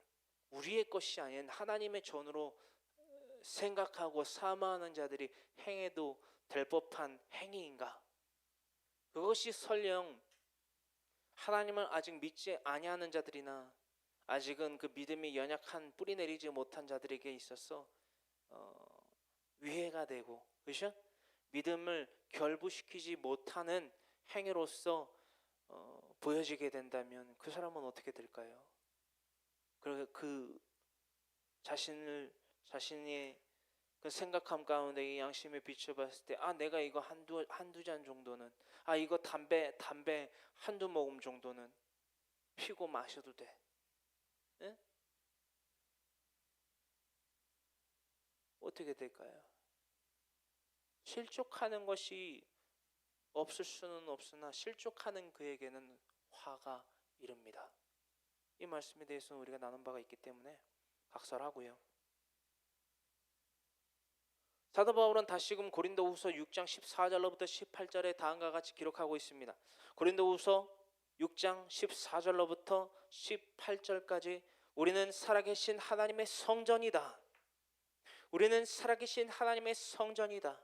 우리의 것이 아닌 하나님의 전으로 생각하고 사모하는 자들이 행해도 될 법한 행위인가? 그것이 설령 하나님을 아직 믿지 아니하는 자들이나 아직은 그 믿음이 연약한 뿌리 내리지 못한 자들에게 있어서 위해가 되고, 그렇죠? 믿음을 결부시키지 못하는 행위로서 보여지게 된다면 그 사람은 어떻게 될까요? 그 자신의 그 생각함 가운데 이 양심에 비춰봤을 때, 내가 이거 한두 잔 정도는, 이거 담배 한두 모금 정도는 피고 마셔도 돼. 예? 어떻게 될까요? 실족하는 것이 없을 수는 없으나 실족하는 그에게는 화가 이릅니다. 이 말씀에 대해서는 우리가 나눈 바가 있기 때문에 각설하고요. 사도 바울은 다시금 고린도후서 6장 14절로부터 18절에 다음과 같이 기록하고 있습니다. 고린도후서 6장 14절로부터 18절까지 우리는 살아계신 하나님의 성전이다. 우리는 살아계신 하나님의 성전이다.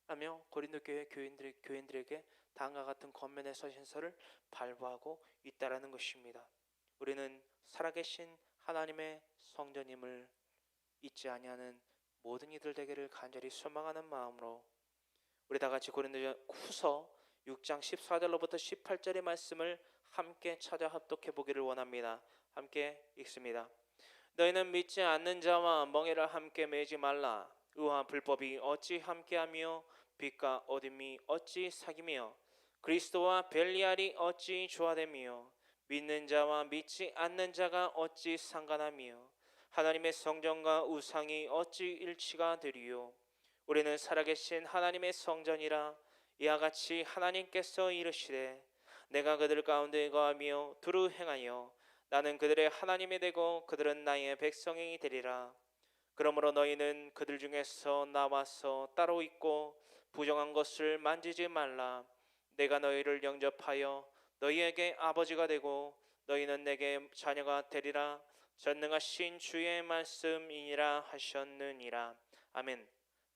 라며 고린도 교회 교인들에게 다음과 같은 권면의 서신서를 발부하고 있다라는 것입니다. 우리는 살아계신 하나님의 성전임을 잊지 아니하는 모든 이들 되기를 간절히 소망하는 마음으로 우리 다 같이 고린도후서 6장 14절로부터 18절의 말씀을 함께 찾아 합독해 보기를 원합니다. 함께 읽습니다. 너희는 믿지 않는 자와 멍에를 함께 매지 말라. 의와 불법이 어찌 함께하며 빛과 어둠이 어찌 사귀며 그리스도와 벨리알이 어찌 조화되며 믿는 자와 믿지 않는 자가 어찌 상관하며 하나님의 성전과 우상이 어찌 일치가 되리요. 우리는 살아계신 하나님의 성전이라. 이와 같이 하나님께서 이르시되 내가 그들 가운데 거하며 두루 행하여 나는 그들의 하나님이 되고 그들은 나의 백성이 되리라. 그러므로 너희는 그들 중에서 나와서 따로 있고 부정한 것을 만지지 말라. 내가 너희를 영접하여 너희에게 아버지가 되고 너희는 내게 자녀가 되리라. 전능하신 주의 말씀이니라 하셨느니라. 아멘.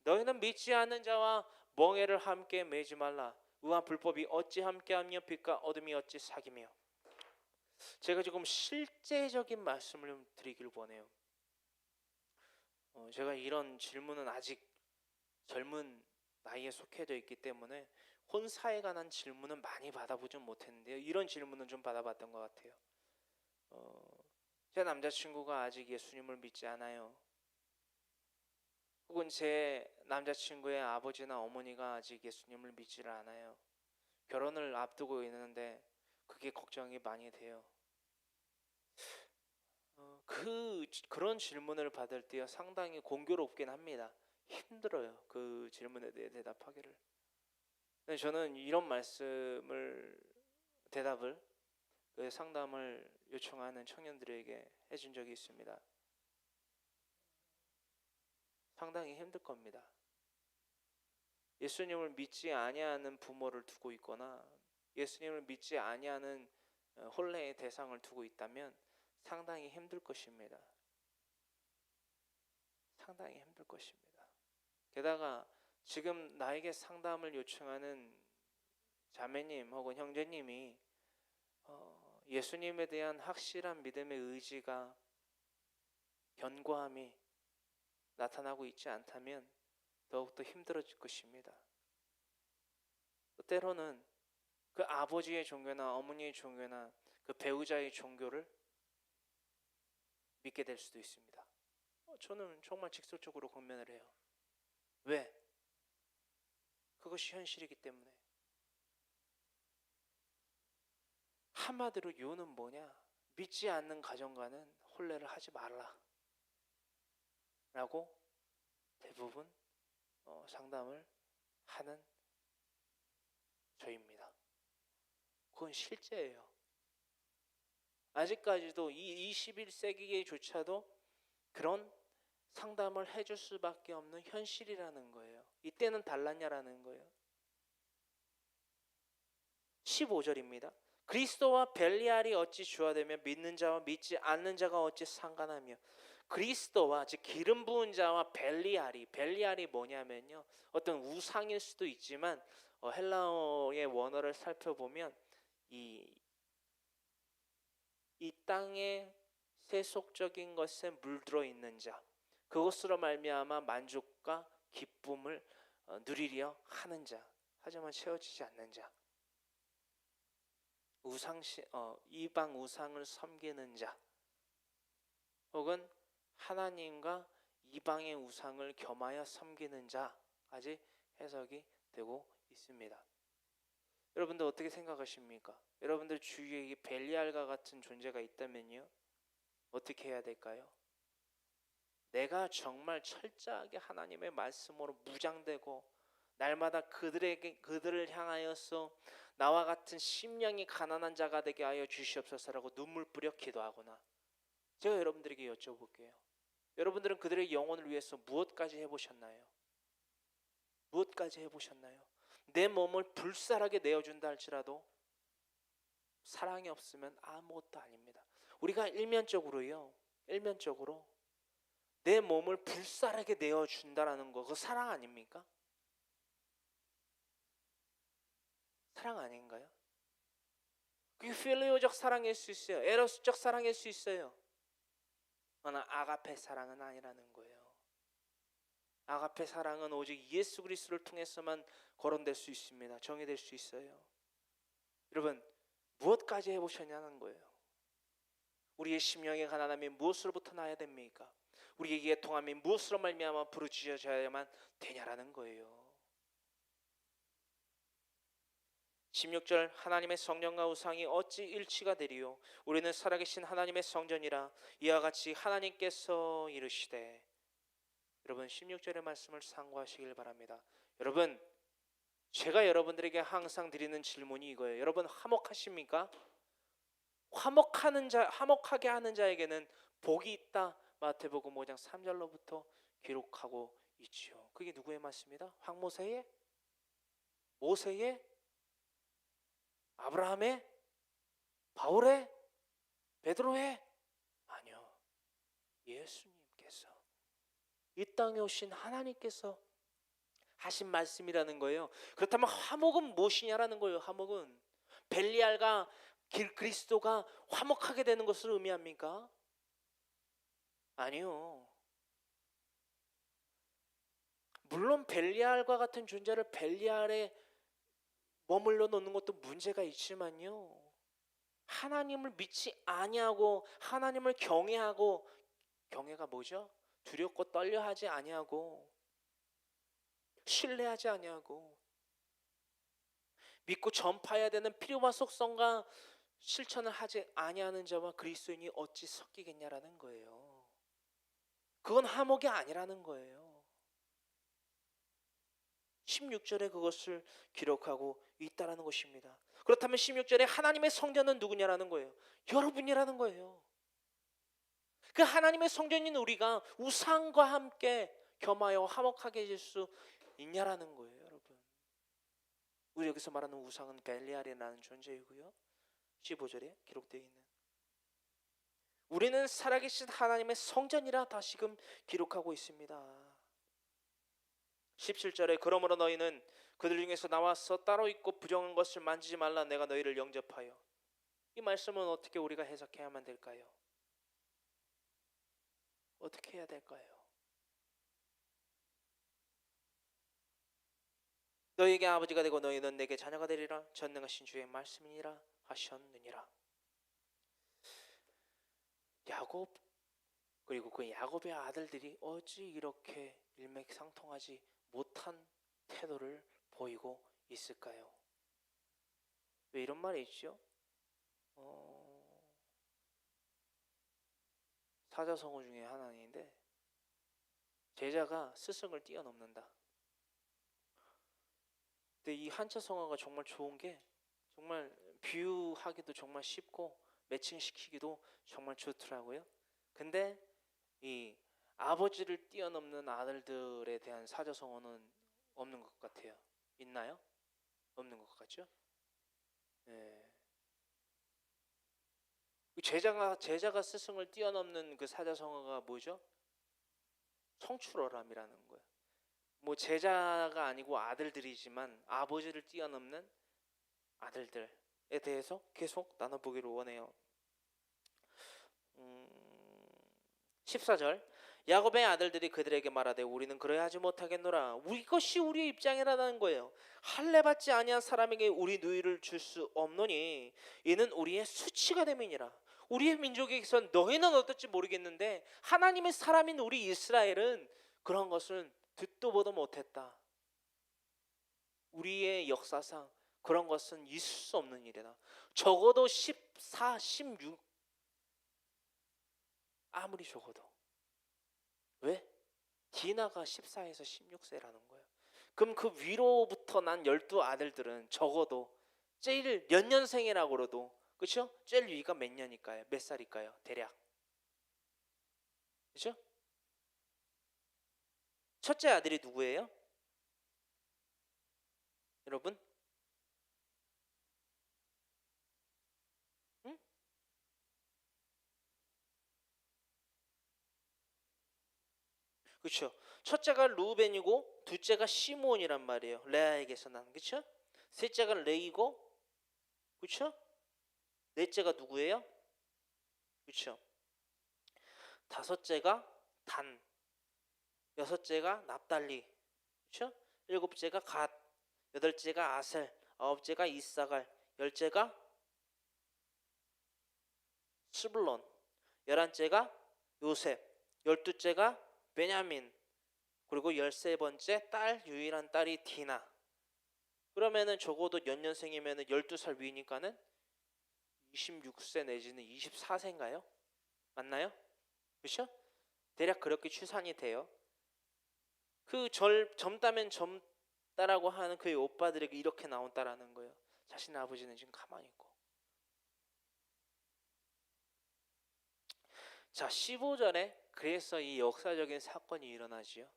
너희는 믿지 않는 자와 멍에를 함께 매지 말라. 의와 불법이 어찌 함께하며 빛과 어둠이 어찌 사귀며. 제가 조금 실제적인 말씀을 좀 드리길 원해요. 제가 이런 질문은 아직 젊은 나이에 속해져 있기 때문에 혼사에 관한 질문은 많이 받아보진 못했는데요. 이런 질문은 좀 받아봤던 것 같아요. 제 남자친구가 아직 예수님을 믿지 않아요. 혹은 제 남자친구의 아버지나 어머니가 아직 예수님을 믿지를 않아요. 결혼을 앞두고 있는데 그게 걱정이 많이 돼요. 그런 질문을 받을 때 상당히 공교롭긴 합니다. 힘들어요. 그 질문에 대해 대답하기를. 근데 저는 이런 대답을 그 상담을 요청하는 청년들에게 해준 적이 있습니다. 상당히 힘들 겁니다. 예수님을 믿지 아니하는 부모를 두고 있거나 예수님을 믿지 아니하는 혼례의 대상을 두고 있다면 상당히 힘들 것입니다. 상당히 힘들 것입니다. 게다가 지금 나에게 상담을 요청하는 자매님 혹은 형제님이 예수님에 대한 확실한 믿음의 의지가 견고함이 나타나고 있지 않다면 더욱더 힘들어질 것입니다. 때로는 그 아버지의 종교나 어머니의 종교나 그 배우자의 종교를 믿게 될 수도 있습니다. 저는 정말 직설적으로 권면을 해요. 왜? 그것이 현실이기 때문에. 한마디로 요는 뭐냐? 믿지 않는 가정과는 혼례를 하지 말라 라고 대부분 상담을 하는 저입니다. 그건 실제예요. 아직까지도 이 21세기에조차도 그런 상담을 해줄 수밖에 없는 현실이라는 거예요. 이때는 달랐냐라는 거예요. 15절입니다. 그리스도와 벨리알이 어찌 주화되며 믿는 자와 믿지 않는 자가 어찌 상관하며. 그리스도와 즉 기름 부은 자와 벨리알이 뭐냐면요, 어떤 우상일 수도 있지만 헬라어의 원어를 살펴보면 이 땅에 세속적인 것에 물들어 있는 자, 그것으로 말미암아 만족과 기쁨을 누리려 하는 자, 하지만 채워지지 않는 자, 이방 우상을 섬기는 자, 혹은 하나님과 이방의 우상을 겸하여 섬기는 자까지 해석이 되고 있습니다. 여러분들 어떻게 생각하십니까? 여러분들 주위에 이 벨리알과 같은 존재가 있다면요, 어떻게 해야 될까요? 내가 정말 철저하게 하나님의 말씀으로 무장되고 날마다 그들을 향하여서 나와 같은 심령이 가난한 자가 되게 하여 주시옵소서라고 눈물 뿌려 기도하거나. 제가 여러분들에게 여쭤볼게요. 여러분들은 그들의 영혼을 위해서 무엇까지 해보셨나요? 무엇까지 해보셨나요? 내 몸을 불살하게 내어준다 할지라도 사랑이 없으면 아무것도 아닙니다. 우리가 일면적으로 내 몸을 불살하게 내어준다라는 거, 그거 사랑 아닙니까? 사랑 아닌가요? 그게 필리오적 사랑일 수 있어요. 에로스적 사랑일 수 있어요. 그러나 아가페 사랑은 아니라는 거예요. 아가페 사랑은 오직 예수 그리스도를 통해서만 거론될 수 있습니다. 정의될 수 있어요. 여러분, 무엇까지 해보셨냐는 거예요. 우리의 심령의 가난함이 무엇으로부터 나야 됩니까? 우리의 예통함이 무엇으로 말미암아 부르짖어져야만 되냐라는 거예요. 16절, 하나님의 성령과 우상이 어찌 일치가 되리요? 우리는 살아계신 하나님의 성전이라. 이와 같이 하나님께서 이르시되. 여러분, 16절의 말씀을 상고하시길 바랍니다. 여러분, 제가 여러분들에게 항상 드리는 질문이 이거예요. 여러분, 화목하십니까? 화목하게 하는 자에게는 복이 있다. 마태복음 5장 3절로부터 기록하고 있지요. 그게 누구의 말씀이다? 황모세의? 모세의? 아브라함의? 바울의? 베드로의? 아니요, 예수님께서, 이 땅에 오신 하나님께서 하신 말씀이라는 거예요. 그렇다면 화목은 무엇이냐라는 거예요. 화목은 벨리알과 그리스도가 화목하게 되는 것을 의미합니까? 아니요. 물론 벨리알과 같은 존재를 벨리알에 머물러 놓는 것도 문제가 있지만요, 하나님을 믿지 아니하고 하나님을 경외하고, 경외가 뭐죠? 두렵고 떨려하지 아니하고 신뢰하지 아니하고 믿고 전파해야 되는 필요와 속성과 실천을 하지 아니하는 자와 그리스도인이 어찌 섞이겠냐라는 거예요. 그건 화목이 아니라는 거예요. 16절에 그것을 기록하고 있다라는 것입니다. 그렇다면 16절에 하나님의 성전은 누구냐라는 거예요. 여러분이라는 거예요. 그 하나님의 성전인 우리가 우상과 함께 겸하여 화목하게 해줄 수 있냐라는 거예요. 여러분, 우리 여기서 말하는 우상은 벨리알이라는 존재이고요, 15절에 기록되어 있는 우리는 살아계신 하나님의 성전이라 다시금 기록하고 있습니다. 17절에 그러므로 너희는 그들 중에서 나와서 따로 있고 부정한 것을 만지지 말라. 내가 너희를 영접하여. 이 말씀은 어떻게 우리가 해석해야만 될까요? 어떻게 해야 될까요? 너희에게 아버지가 되고 너희는 내게 자녀가 되리라. 전능하신 주의 말씀이니라 하셨느니라. 야곱, 그리고 그 야곱의 아들들이 어찌 이렇게 일맥상통하지 못한 태도를 보이고 있을까요? 왜 이런 말이 있죠? 사자성어 중에 하나인데 제자가 스승을 뛰어넘는다. 근데 이 한자성어가 정말 좋은 게 정말 비유하기도 정말 쉽고 매칭시키기도 정말 좋더라고요. 근데 이 아버지를 뛰어넘는 아들들에 대한 사자성어는 없는 것 같아요. 있나요? 없는 것 같죠? 네. 제자가 스승을 뛰어넘는 그 사자성어가 뭐죠? 성출어람이라는 거예요. 뭐 제자가 아니고 아들들이지만 아버지를 뛰어넘는 아들들에 대해서 계속 나눠보기를 원해요. 14절 야곱의 아들들이 그들에게 말하되 우리는 그래야 하지 못하겠노라. 이것이 우리의 입장이라는 거예요. 할례 받지 아니한 사람에게 우리 누이를 줄 수 없노니 이는 우리의 수치가 됨이니라. 우리의 민족에게선 너희는 어떨지 모르겠는데 하나님의 사람인 우리 이스라엘은 그런 것은 듣도 보도 못했다. 우리의 역사상 그런 것은 있을 수 없는 일이다. 적어도 14, 16 아무리 적어도. 왜? 디나가 14에서 16세라는 거예요. 그럼 그 위로부터 난 12아들들은 적어도 제일 연년생이라고 그래도 그렇죠? 제일 위가 몇 년일까요? 몇 살일까요? 대략. 그렇죠? 첫째 아들이 누구예요? 여러분? 응? 그렇죠. 첫째가 루벤이고 둘째가 시므온이란 말이에요. 레아에게서 난 그렇죠? 셋째가 레이고 그렇죠? 넷째가 누구예요? 그렇죠. 다섯째가 단, 여섯째가 납달리, 그렇죠? 일곱째가 갓, 여덟째가 아셀, 아홉째가 이사갈, 열째가 스불론, 열한째가 요셉, 열두째가 베냐민, 그리고 13번째 딸 유일한 딸이 디나. 그러면은 적어도 연년생이면은 12살 위니까는 26세 내지는 24세인가요? 맞나요? 그렇죠? 대략 그렇게 추산이 돼요. 그 젊다면 젊다라고 하는 그의 오빠들에게 이렇게 나온다라는 거예요. 자신의 아버지는 지금 가만히 있고. 자, 15절에 그래서 이 역사적인 사건이 일어나지요.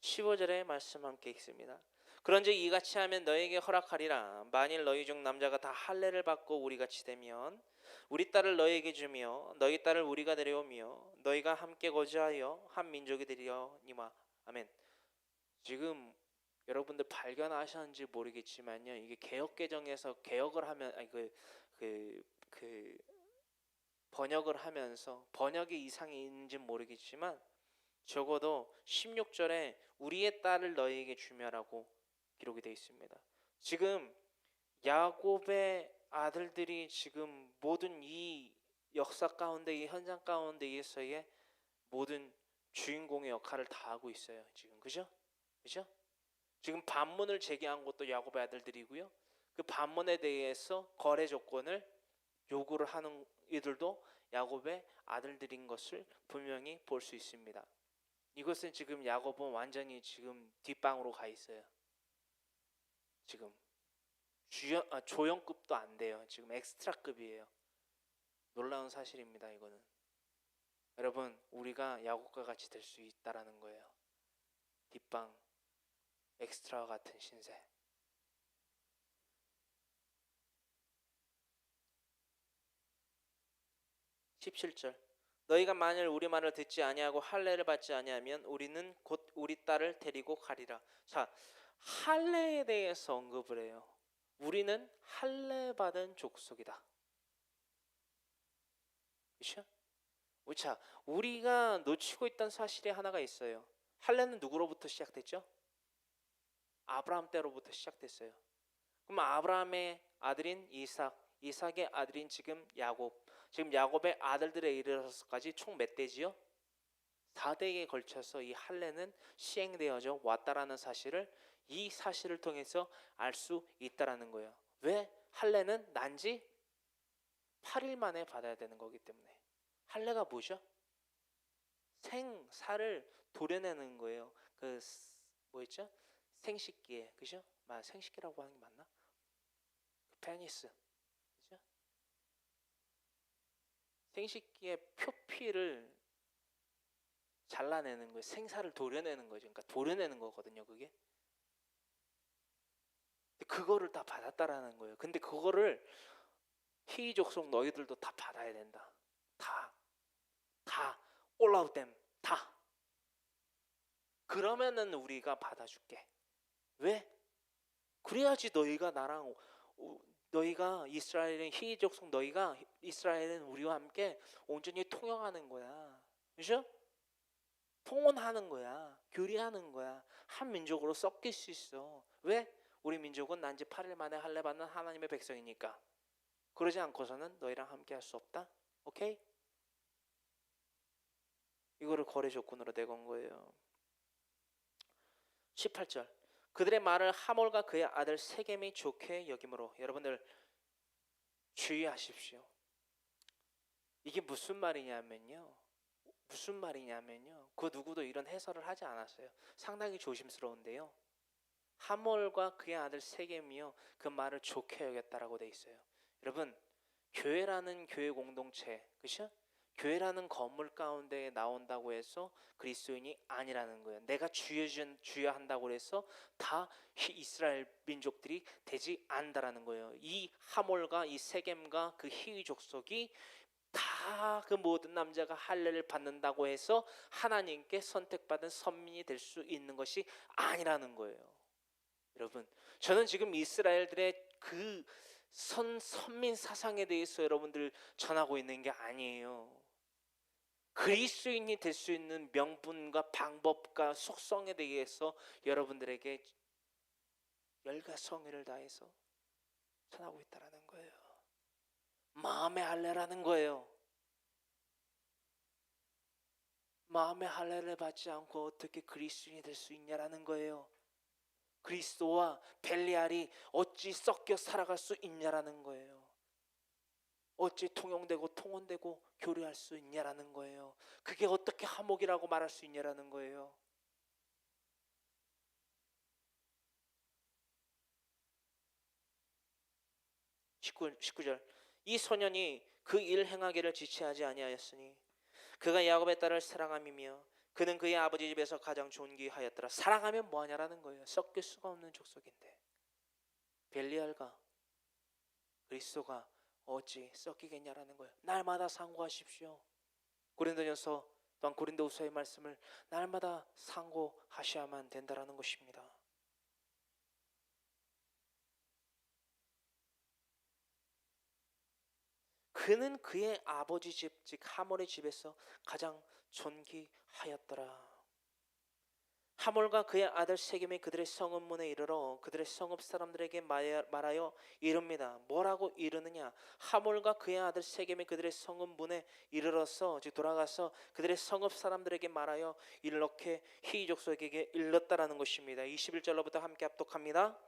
15절에 말씀 함께 읽습니다. 그런즉 이같이 하면 너에게 허락하리라. 만일 너희 중 남자가 다 할례를 받고 우리같이 되면 우리 딸을 너희에게 주며 너희 딸을 우리가 데려오며 너희가 함께 거주하여 한 민족이 되리려니와. 아멘. 지금 여러분들 발견하셨는지 모르겠지만요. 이게 개역 개정에서 개역을 하면 그 번역을 하면서 번역의 이상이 있는지 모르겠지만 적어도 16절에 우리의 딸을 너희에게 주며라고 기록이 되어 있습니다. 지금 야곱의 아들들이 지금 모든 이 역사 가운데 이 현장 가운데에서의 모든 주인공의 역할을 다 하고 있어요. 지금 그죠? 그죠? 지금 반문을 제기한 것도 야곱의 아들들이고요. 그 반문에 대해서 거래 조건을 요구를 하는 이들도 야곱의 아들들인 것을 분명히 볼 수 있습니다. 이것은 지금 야곱은 완전히 지금 뒷방으로 가 있어요. 지금 조연급도 안 돼요. 지금 엑스트라급이에요. 놀라운 사실입니다. 이거는 여러분 우리가 야곱과 같이 될 수 있다라는 거예요. 뒷방 엑스트라 같은 신세. 17절 너희가 만일 우리 말을 듣지 아니하고 할례를 받지 아니하면 우리는 곧 우리 딸을 데리고 가리라. 자, 할례에 대해서 언급을 해요. 우리는 할례 받은 족속이다. 그렇죠? 자, 우리가 놓치고 있던 사실이 하나가 있어요. 할례는 누구로부터 시작됐죠? 아브라함 때로부터 시작됐어요. 그럼 아브라함의 아들인 이삭, 이삭의 아들인 지금 야곱, 지금 야곱의 아들들에 이르러서까지 총 몇 대지요? 4대에 걸쳐서 이 할례는 시행되어져 왔다라는 사실을, 이 사실을 통해서 알 수 있다라는 거예요. 왜? 할례는 난지 8일 만에 받아야 되는 거기 때문에. 할례가 뭐죠? 생사를 도려내는 거예요. 그 뭐였죠? 생식기에, 그죠? 생식기라고 하는 게 맞나? 그 페니스, 그죠? 생식기의 표피를 잘라내는 거예요. 생사를 도려내는 거죠. 그러니까 도려내는 거거든요, 그게. 그거를 다 받았다라는 거예요. 근데 그거를 희족속 너희들도 다 받아야 된다. 다 all of them 다. 그러면은 우리가 받아줄게. 왜? 그래야지 너희가 나랑, 너희가 이스라엘은 희족속, 너희가 이스라엘은 우리와 함께 온전히 통용하는 거야. 그죠? 통혼하는 거야. 교리하는 거야. 한 민족으로 섞일 수 있어. 왜? 우리 민족은 난지 8일 만에 할례 받는 하나님의 백성이니까. 그러지 않고서는 너희랑 함께 할 수 없다. 오케이? 이거를 거래 조건으로 내건 거예요. 18절. 그들의 말을 하몰과 그의 아들 세겜이 좋게 여김으로. 여러분들 주의하십시오. 이게 무슨 말이냐면요. 그 누구도 이런 해설을 하지 않았어요. 상당히 조심스러운데요. 하몰과 그의 아들 세겜이요, 그 말을 좋게 여겼다라고 돼 있어요. 여러분, 교회라는 교회 공동체, 그렇죠? 교회라는 건물 가운데 나온다고 해서 그리스도인이 아니라는 거예요. 내가 주여한다고 해서 다 이스라엘 민족들이 되지 않는다라는 거예요. 이 하몰과 이 세겜과 그 히위 족속이 다 그 모든 남자가 할례를 받는다고 해서 하나님께 선택받은 선민이 될 수 있는 것이 아니라는 거예요. 여러분, 저는 지금 이스라엘들의 그 선민 사상에 대해서 여러분들 전하고 있는 게 아니에요. 그리스도인이 될 수 있는 명분과 방법과 속성에 대해서 여러분들에게 열과 성의를 다해서 전하고 있다라는 거예요. 마음의 할례라는 거예요. 마음의 할례를 받지 않고 어떻게 그리스도인이 될 수 있냐라는 거예요. 그리스도와 벨리알이 어찌 섞여 살아갈 수 있냐라는 거예요. 어찌 통용되고 통혼되고 교류할 수 있냐라는 거예요. 그게 어떻게 화목이라고 말할 수 있냐라는 거예요. (19절) 이 소년이 그 일 행하기를 지체하지 아니하였으니 그가 야곱의 딸을 사랑함이며 그는 그의 아버지 집에서 가장 존귀하였더라. 사랑하면 뭐하냐라는 거예요. 섞일 수가 없는 족속인데 벨리알과 그리스도가 어찌 섞이겠냐라는 거예요. 날마다 상고하십시오. 고린도전서 또한 고린도후서의 말씀을 날마다 상고하셔야만 된다라는 것입니다. 그는 그의 아버지 집, 즉 하몰의 집에서 가장 존귀하였더라. 하몰과 그의 아들 세겜이 그들의 성읍문에 이르러 그들의 성읍 사람들에게 말하여 이릅니다. 뭐라고 이르느냐? 하몰과 그의 아들 세겜이 그들의 성읍문에 이르러서, 즉 돌아가서 그들의 성읍 사람들에게 말하여 이렇게 히족속에게 일렀다라는 것입니다. 21절로부터 함께 합독합니다.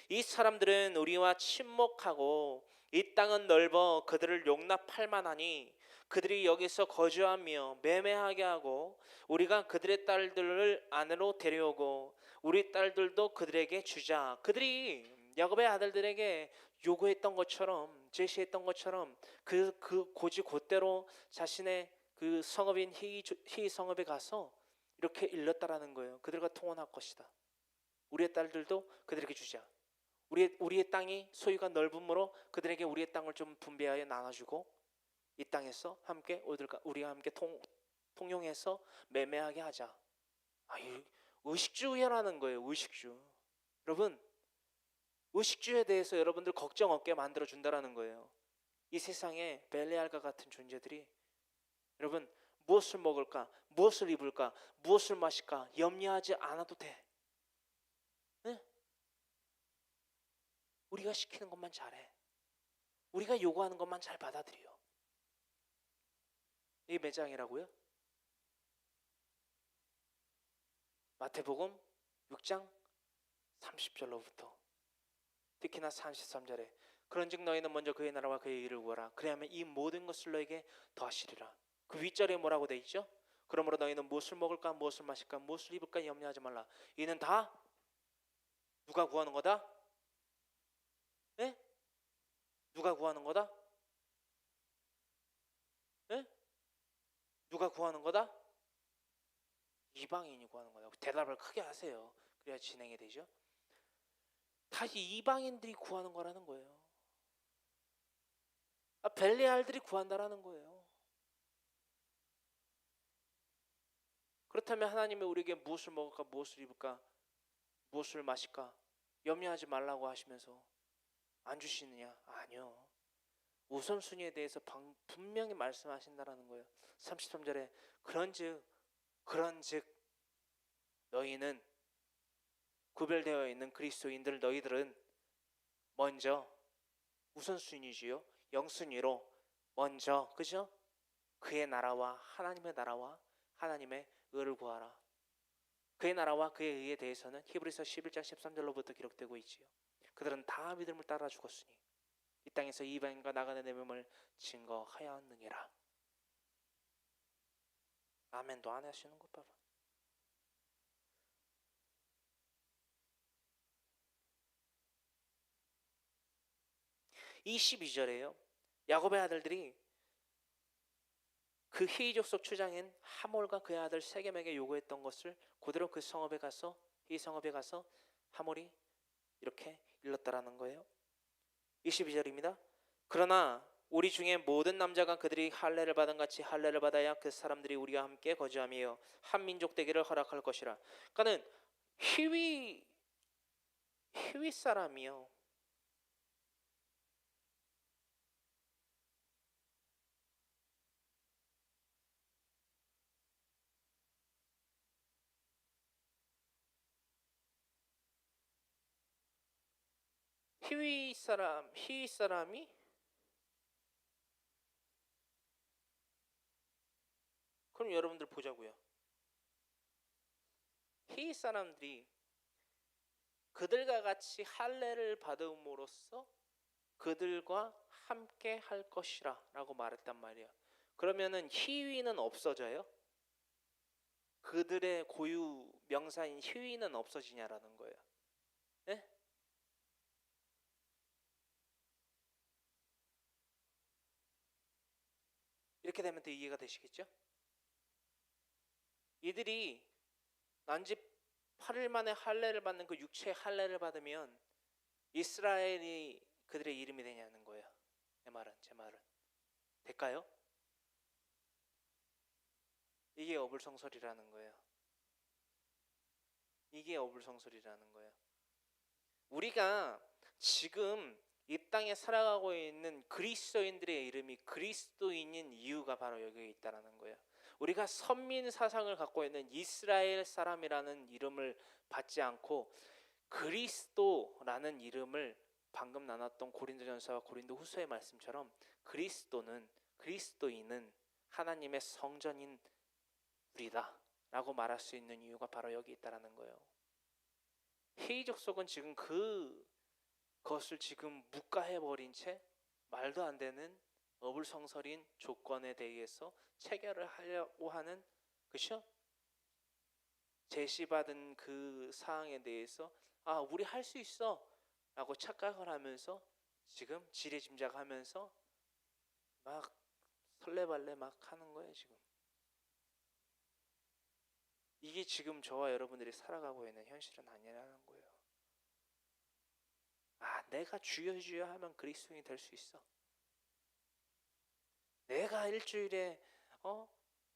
이 사람들은 우리와 친목하고 이 땅은 넓어 그들을 용납할 만하니 그들이 여기서 거주하며 매매하게 하고 우리가 그들의 딸들을 아내로 데려오고 우리 딸들도 그들에게 주자. 그들이 야곱의 아들들에게 요구했던 것처럼, 제시했던 것처럼 그 고지 곧대로 자신의 그 성읍인 히 성읍에 가서 이렇게 일렀다라는 거예요. 그들과 통혼할 것이다. 우리의 딸들도 그들에게 주자. 우리의 땅이 소유가 넓음으로 그들에게 우리의 땅을 좀 분배하여 나눠주고 이 땅에서 함께 우리가 함께 통용해서 매매하게 하자. 이 의식주의라는 거예요. 의식주. 여러분, 의식주에 대해서 여러분들 걱정 없게 만들어 준다라는 거예요. 이 세상에 벨레알과 같은 존재들이 여러분 무엇을 먹을까, 무엇을 입을까, 무엇을 마실까 염려하지 않아도 돼. 네? 우리가 시키는 것만 잘해. 우리가 요구하는 것만 잘 받아들여. 이게 몇 장이라고요? 마태복음 6장 30절로부터 특히나 33절에 그런즉 너희는 먼저 그의 나라와 그의 의를 구하라. 그리하면 이 모든 것을 너에게 더하시리라. 그 윗절에 뭐라고 돼 있죠? 그러므로 너희는 무엇을 먹을까, 무엇을 마실까, 무엇을 입을까 염려하지 말라. 이는 다 누가 구하는 거다? 네? 누가 구하는 거다? 네? 누가 구하는 거다? 이방인이 구하는 거다. 대답을 크게 하세요. 그래야 진행이 되죠. 다시 이방인들이 구하는 거라는 거예요. 벨리알들이 구한다라는 거예요. 그렇다면 하나님이 우리에게 무엇을 먹을까, 무엇을 입을까, 무엇을 마실까 염려하지 말라고 하시면서 안 주시느냐? 아니요. 우선순위에 대해서 분명히 말씀하신다라는 거예요. 33절에 그런즉 너희는 구별되어 있는 그리스도인들 너희들은 먼저 우선순위지요. 영순위로 먼저 그죠? 그의 나라와 하나님의 나라와 하나님의 의를 구하라. 그의 나라와 그의 의에 대해서는 히브리서 11장 13절로부터 기록되고 있지요. 그들은 다 믿음을 따라 죽었으니 이 땅에서 이방인과 나가는 내 몸을 증거하였느니라. 아멘도 안 하시는 것 봐봐. 이 12절에요. 야곱의 아들들이 그 히족속 추장인 하몰과 그의 아들 세겜에게 요구했던 것을 그대로 그 성읍에 가서 이 성읍에 가서 하몰이 이렇게 일렀다라는 거예요. 22절입니다. 그러나 우리 중에 모든 남자가 그들이 할례를 받은 같이 할례를 받아야 그 사람들이 우리와 함께 거주하며 한 민족 되기를 허락할 것이라. 그러니까는 히위 사람이요. 히위 사람이 그럼 여러분들 보자고요. 히위 사람들이 그들과 같이 할례를 받음으로써 그들과 함께 할 것이라 라고 말했단 말이야. 그러면은 히위는 없어져요? 그들의 고유 명사인 히위는 없어지냐라는 거예요. 네? 이렇게 되면 더 이해가 되시겠죠? 이들이 난지 8일 만에 할례를 받는 그 육체의 할례를 받으면 이스라엘이 그들의 이름이 되냐는 거예요. 제 말은 될까요? 이게 어불성설이라는 거예요. 이게 어불성설이라는 거예요. 우리가 지금 이 땅에 살아가고 있는 그리스도인들의 이름이 그리스도인인 이유가 바로 여기에 있다라는 거예요. 우리가 선민 사상을 갖고 있는 이스라엘 사람이라는 이름을 받지 않고 그리스도라는 이름을 방금 나눴던 고린도전서와 고린도후서의 말씀처럼 그리스도인은 하나님의 성전인 우리다라고 말할 수 있는 이유가 바로 여기 있다라는 거예요. 히위 족속은 지금 그것을 지금 묵과해버린 채 말도 안 되는 어불성설인 조건에 대해서 체결을 하려고 하는 그렇죠? 제시받은 그 사항에 대해서 우리 할 수 있어 라고 착각을 하면서 지금 지레짐작하면서 막 설레발레 막 하는 거예요. 지금 이게 지금 저와 여러분들이 살아가고 있는 현실은 아니라는 거예요. 내가 주여 하면 그리스도인이 될 수 있어. 내가 일주일에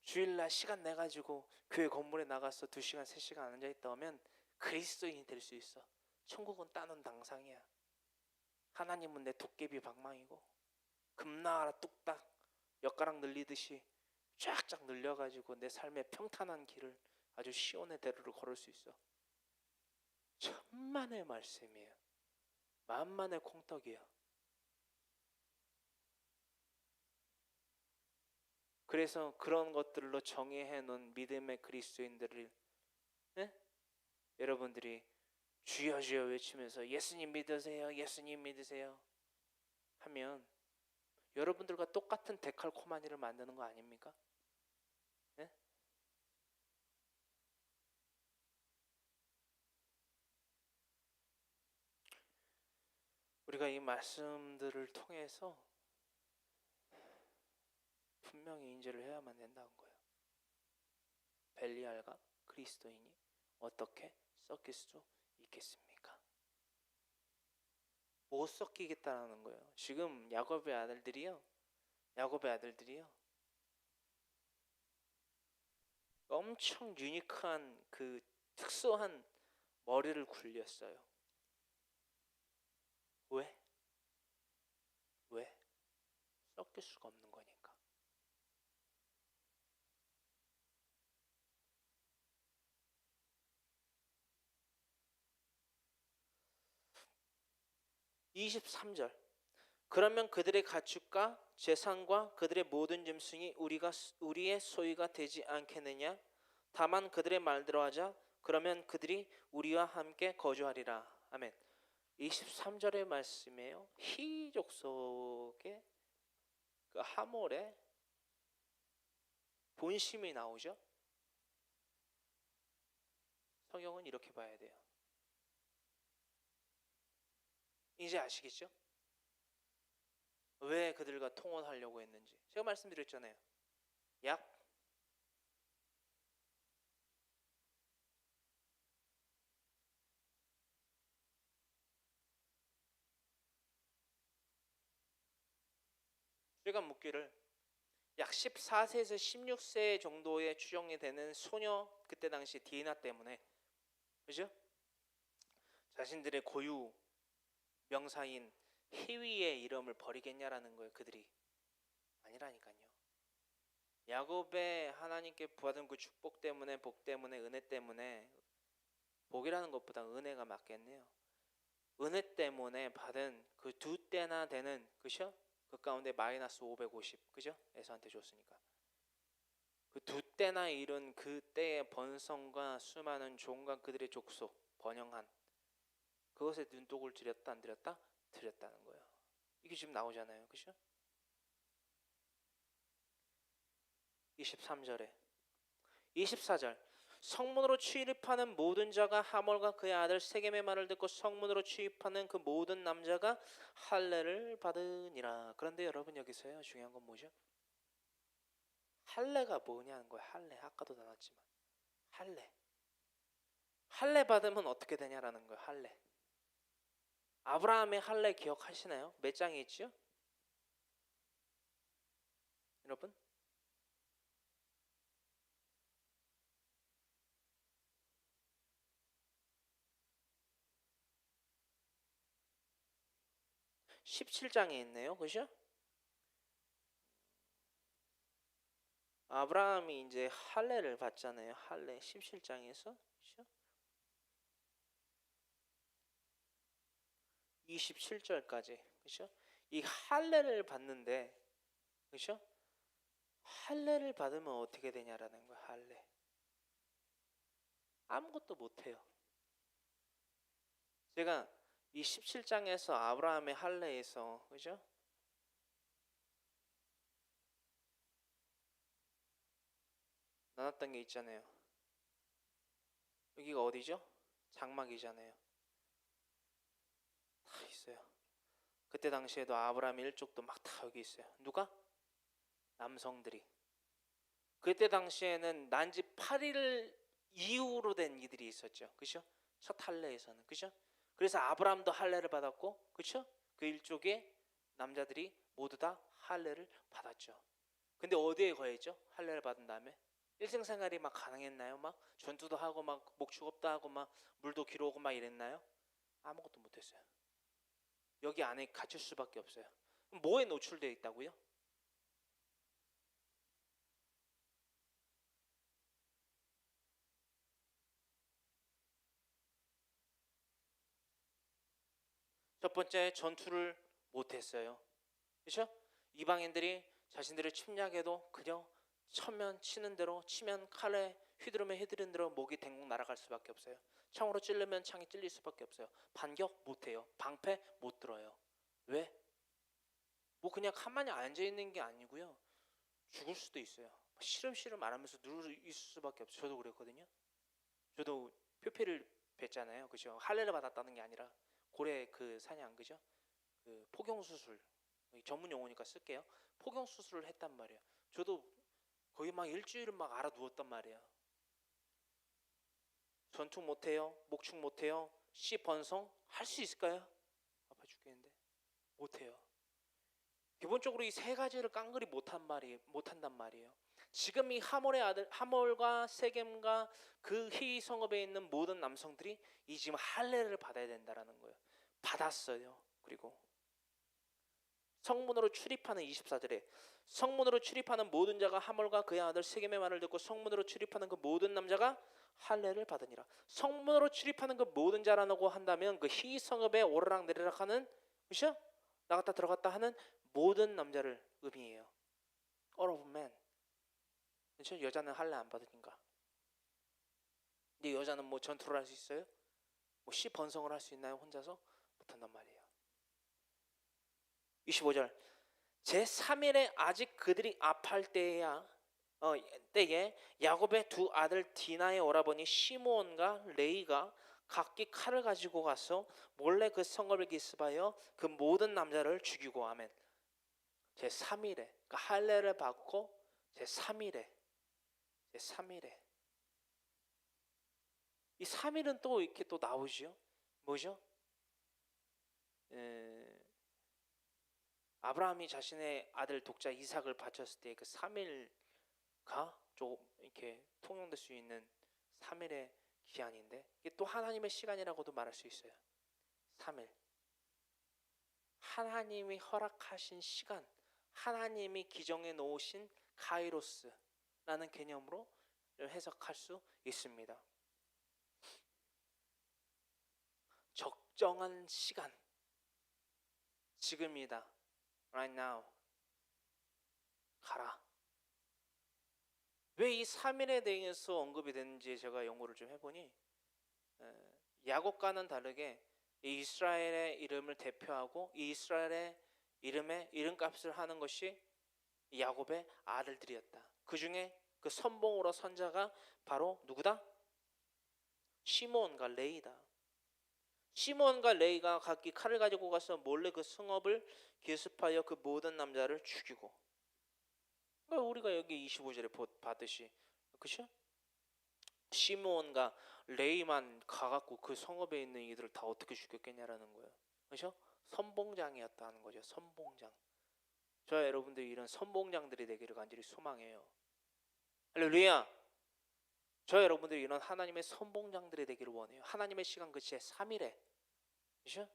주일날 시간 내 가지고 교회 건물에 나가서 2시간 3시간 앉아 있다 하면 그리스도인이 될 수 있어. 천국은 따는 당상이야. 하나님은 내 도깨비 방망이고 금나라 뚝딱 엿가락 늘리듯이 쫙쫙 늘려가지고 내 삶의 평탄한 길을 아주 시온의 대로를 걸을 수 있어. 천만의 말씀이에요. 만만의 콩떡이야. 그래서 그런 것들로 정의해 놓은 믿음의 그리스도인들을 여러분들이 주여 주여 외치면서 예수님 믿으세요, 예수님 믿으세요 하면 여러분들과 똑같은 데칼코마니를 만드는 거 아닙니까? 네? 우리가 이 말씀들을 통해서 분명히 인지를 해야만 된다는 거예요. 벨리알과 그리스도인이 어떻게 섞일 수 있겠습니까? 못 섞이겠다는 거예요. 지금 야곱의 아들들이요 엄청 유니크한 그 특수한 머리를 굴렸어요. 왜? 섞일 수가 없는 거니까. (23절) 그러면 그들의 가축과 재산과 그들의 모든 짐승이 우리의 소유가 되지 않겠느냐? 다만 그들의 말대로 하자. 그러면 그들이 우리와 함께 거주하리라. 아멘. 23절의 말씀이에요. 히족 속에 그 하몰의 본심이 나오죠. 성경은 이렇게 봐야 돼요. 이제 아시겠죠? 왜 그들과 통혼하려고 했는지. 제가 말씀드렸잖아요. 약 제가 묻기를 약 14세에서 16세 정도에 추정이 되는 소녀, 그때 당시 디나 때문에, 그죠? 자신들의 고유 명사인 희위의 이름을 버리겠냐라는 거예요. 그들이 아니라니까요. 야곱의 하나님께 받은 그 축복 때문에, 복 때문에, 은혜 때문에, 복이라는 것보다 은혜가 맞겠네요. 은혜 때문에 받은 그 2때나 되는, 그죠? 그 가운데 마이너스 550, 그죠? 에서한테 줬으니까 그 2때나 이룬 그 때의 번성과 수많은 종과 그들의 족속 번영한 그것에 눈독을 들였다 안 들였다? 들였다는 거예요. 이게 지금 나오잖아요. 그죠? 23절에 24절 성문으로 출입하는 모든 자가 하몰과 그의 아들 세겜의 말을 듣고 성문으로 출입하는 그 모든 남자가 할례를 받으니라. 그런데 여러분 여기서요 중요한 건 뭐죠? 할례가 뭐냐는 거예요. 할례. 아까도 나왔지만 할례 받으면 어떻게 되냐라는 거예요. 할례. 아브라함의 할례 기억하시나요? 몇 장에 있죠? 여러분 17장에 있네요. 그죠? 아브라함이 이제 할례를 받잖아요. 할례 17장에서 그죠? 27절까지 그죠? 이 할례를 받는데 그죠? 할례를 받으면 어떻게 되냐라는 거야. 할례 아무것도 못해요. 제가 이 17장에서 아브라함의 할례에서 그죠? 나눴던 게 있잖아요. 여기가 어디죠? 장막이잖아요. 다 있어요. 그때 당시에도 아브라함 일족도 막 다 여기 있어요. 누가? 남성들이. 그때 당시에는 난지 8일 이후로 된 이들이 있었죠. 그죠? 첫 할례에서는. 그죠? 그래서 아브라함도 할례를 받았고 그죠? 그 일족의 남자들이 모두 다 할례를 받았죠. 근데 어디에 거했죠? 할례를 받은 다음에 일생생활이 막 가능했나요? 막 전투도 하고 막 목축업도 하고 막 물도 기르고 막 이랬나요? 아무것도 못했어요. 여기 안에 갇힐 수밖에 없어요. 그럼 뭐에 노출되어 있다고요? 첫 번째, 전투를 못했어요. 그렇죠? 이방인들이 자신들을 침략해도 그냥 쳐면 치는 대로, 치면 칼에 휘두르면 휘두른 대로 목이 댕국 날아갈 수밖에 없어요. 창으로 찌르면 창이 찔릴 수밖에 없어요. 반격 못해요. 방패 못 들어요. 왜? 뭐 그냥 가만히 앉아 있는 게 아니고요. 죽을 수도 있어요. 시름시름 말하면서 누르 있을 수밖에 없어요. 저도 그랬거든요. 저도 표피를 뵀잖아요. 그죠? 할례를 받았다는 게 아니라 고래 그 사냥, 그죠? 그 포경 수술, 전문 용어니까 쓸게요. 포경 수술을 했단 말이에요. 저도 거의 막 일주일은 막 알아 누웠단 말이에요. 전투 못해요. 목축 못해요. 씨 번성 할 수 있을까요? 아파 죽겠는데 못해요. 기본적으로 이 세 가지를 깡그리 못한단 말이에요. 지금 이 하몰의 아들 하몰과 세겜과 그 히위 성읍에 있는 모든 남성들이 이 지금 할례를 받아야 된다라는 거예요. 받았어요. 그리고 성문으로 출입하는 24절에 성문으로 출입하는 모든 자가 하몰과 그의 아들 세겜의 말을 듣고 성문으로 출입하는 그 모든 남자가 할례를 받으니라. 성문으로 출입하는 그 모든 자라고 한다면 그 히위 성읍에 오르락 내리락 하는, 그렇죠? 나갔다 들어갔다 하는 모든 남자를 의미해요. All of men. 그렇죠? 여자는 할례 안 받으니까. 근데 여자는 뭐 전투를 할 수 있어요? 뭐 시 번성을 할 수 있나요? 혼자서? 못한단 말이에요. 25절. 제3일에 아직 그들이 아파할 때에 야곱의 두 아들 디나의 오라버니 시므온과 레이가 각기 칼을 가지고 가서 몰래 그 성읍을 기습하여 그 모든 남자를 죽이고, 아멘. 제3일에, 그러니까 할례를 받고 제3일에 이 3일은 또 이렇게 또 나오죠. 뭐죠? 아브라함이 자신의 아들 독자 이삭을 바쳤을 때 그 3일가 조금 이렇게 통용될 수 있는 3일의 기한인데, 이게 또 하나님의 시간이라고도 말할 수 있어요. 3일. 하나님이 허락하신 시간, 하나님이 기정해 놓으신 카이로스라는 개념으로 해석할 수 있습니다. 적정한 시간, 지금이다. Right now. 가라. 왜 이 3일에 대해서 언급이 되는지 제가 연구를 좀 해보니, 야곱과는 다르게 이 이스라엘의 이름을 대표하고 이 이스라엘의 이름에 이름값을 하는 것이 야곱의 아들들이었다. 그 중에 그 선봉으로 선자가 바로 누구다? 시몬과 레이다. 시몬과 레이가 각기 칼을 가지고 가서 몰래 그 성읍을 기습하여 그 모든 남자를 죽이고, 그러니까 우리가 여기 25절에 봤듯이, 그렇죠? 시므온과 레이만 가갖고 그 성읍에 있는 이들을 다 어떻게 죽였겠냐라는 거예요. 그렇죠? 선봉장이었다는 거죠. 선봉장. 저 여러분들이 이런 선봉장들이 되기를 간절히 소망해요. 할렐루야. 저 여러분들이 이런 하나님의 선봉장들이 되기를 원해요. 하나님의 시간 그 제3일에, 그렇죠?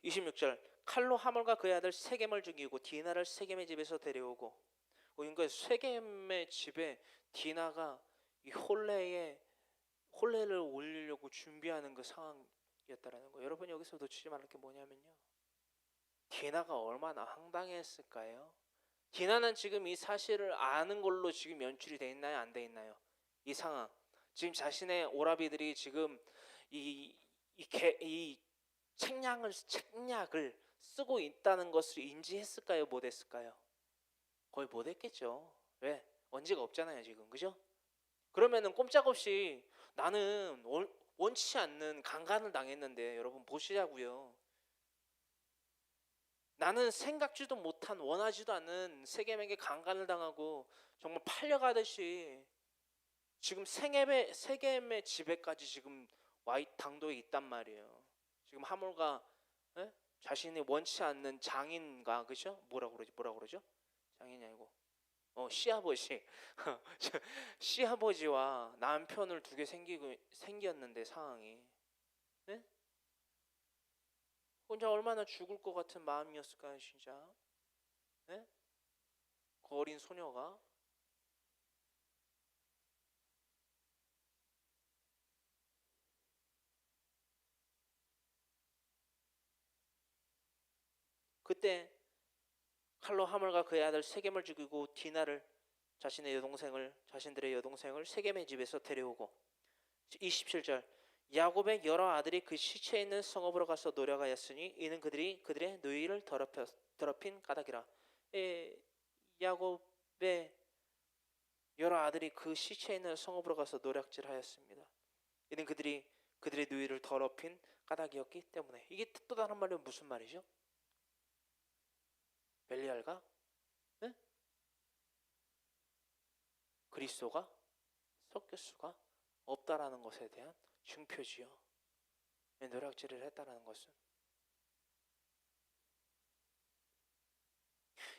26절. 칼로 하몰과 그의 아들 세겜을 죽이고 디나를 세겜의 집에서 데려오고, 그러니까 세겜의 집에 디나가 이 혼례를 올리려고 준비하는 그 상황이었다라는 거예요. 여러분 여기서 놓치지 말을 게 뭐냐면요, 디나가 얼마나 황당했을까요? 디나는 지금 이 사실을 아는 걸로 지금 연출이 돼 있나요? 안 돼 있나요? 이 상황. 지금 자신의 오라비들이 지금 이 책략을 쓰고 있다는 것을 인지했을까요? 못했을까요? 거의 못했겠죠. 왜? 언지가 없잖아요 지금, 그죠? 그러면은 꼼짝없이 나는 원치 않는 강간을 당했는데, 여러분 보시자고요. 나는 생각지도 못한, 원하지도 않은 세겜에게 강간을 당하고 정말 팔려가듯이 지금 세겜의 집에까지 지금 당도에 있단 말이에요. 지금 하물과 예? 자신이 원치 않는 장인과 그죠? 뭐라 그러죠? 장인이 아니고 시아버지 시아버지와 남편을 두 개 생겼는데 상황이 예? 혼자 얼마나 죽을 것 같은 마음이었을까요, 진짜? 예? 그 어린 소녀가 그때 칼로 하물과 그의 아들 세겜을 죽이고 디나를 자신들의 여동생을 세겜의 집에서 데려오고 27절 야곱의 여러 아들이 그 시체에 있는 성읍으로 가서 노력하였으니 이는 그들의 누이를 더럽힌 까닭이라. 야곱의 여러 아들이 그 시체에 있는 성읍으로 가서 노략질하였습니다. 이는 그들의 누이를 더럽힌 까닭이었기 때문에. 이게 또 다른 말로 무슨 말이죠? 벨리알과 네? 그리스도가 섞일 수가 없다라는 것에 대한 증표지요. 노략질을 했다라는 것은.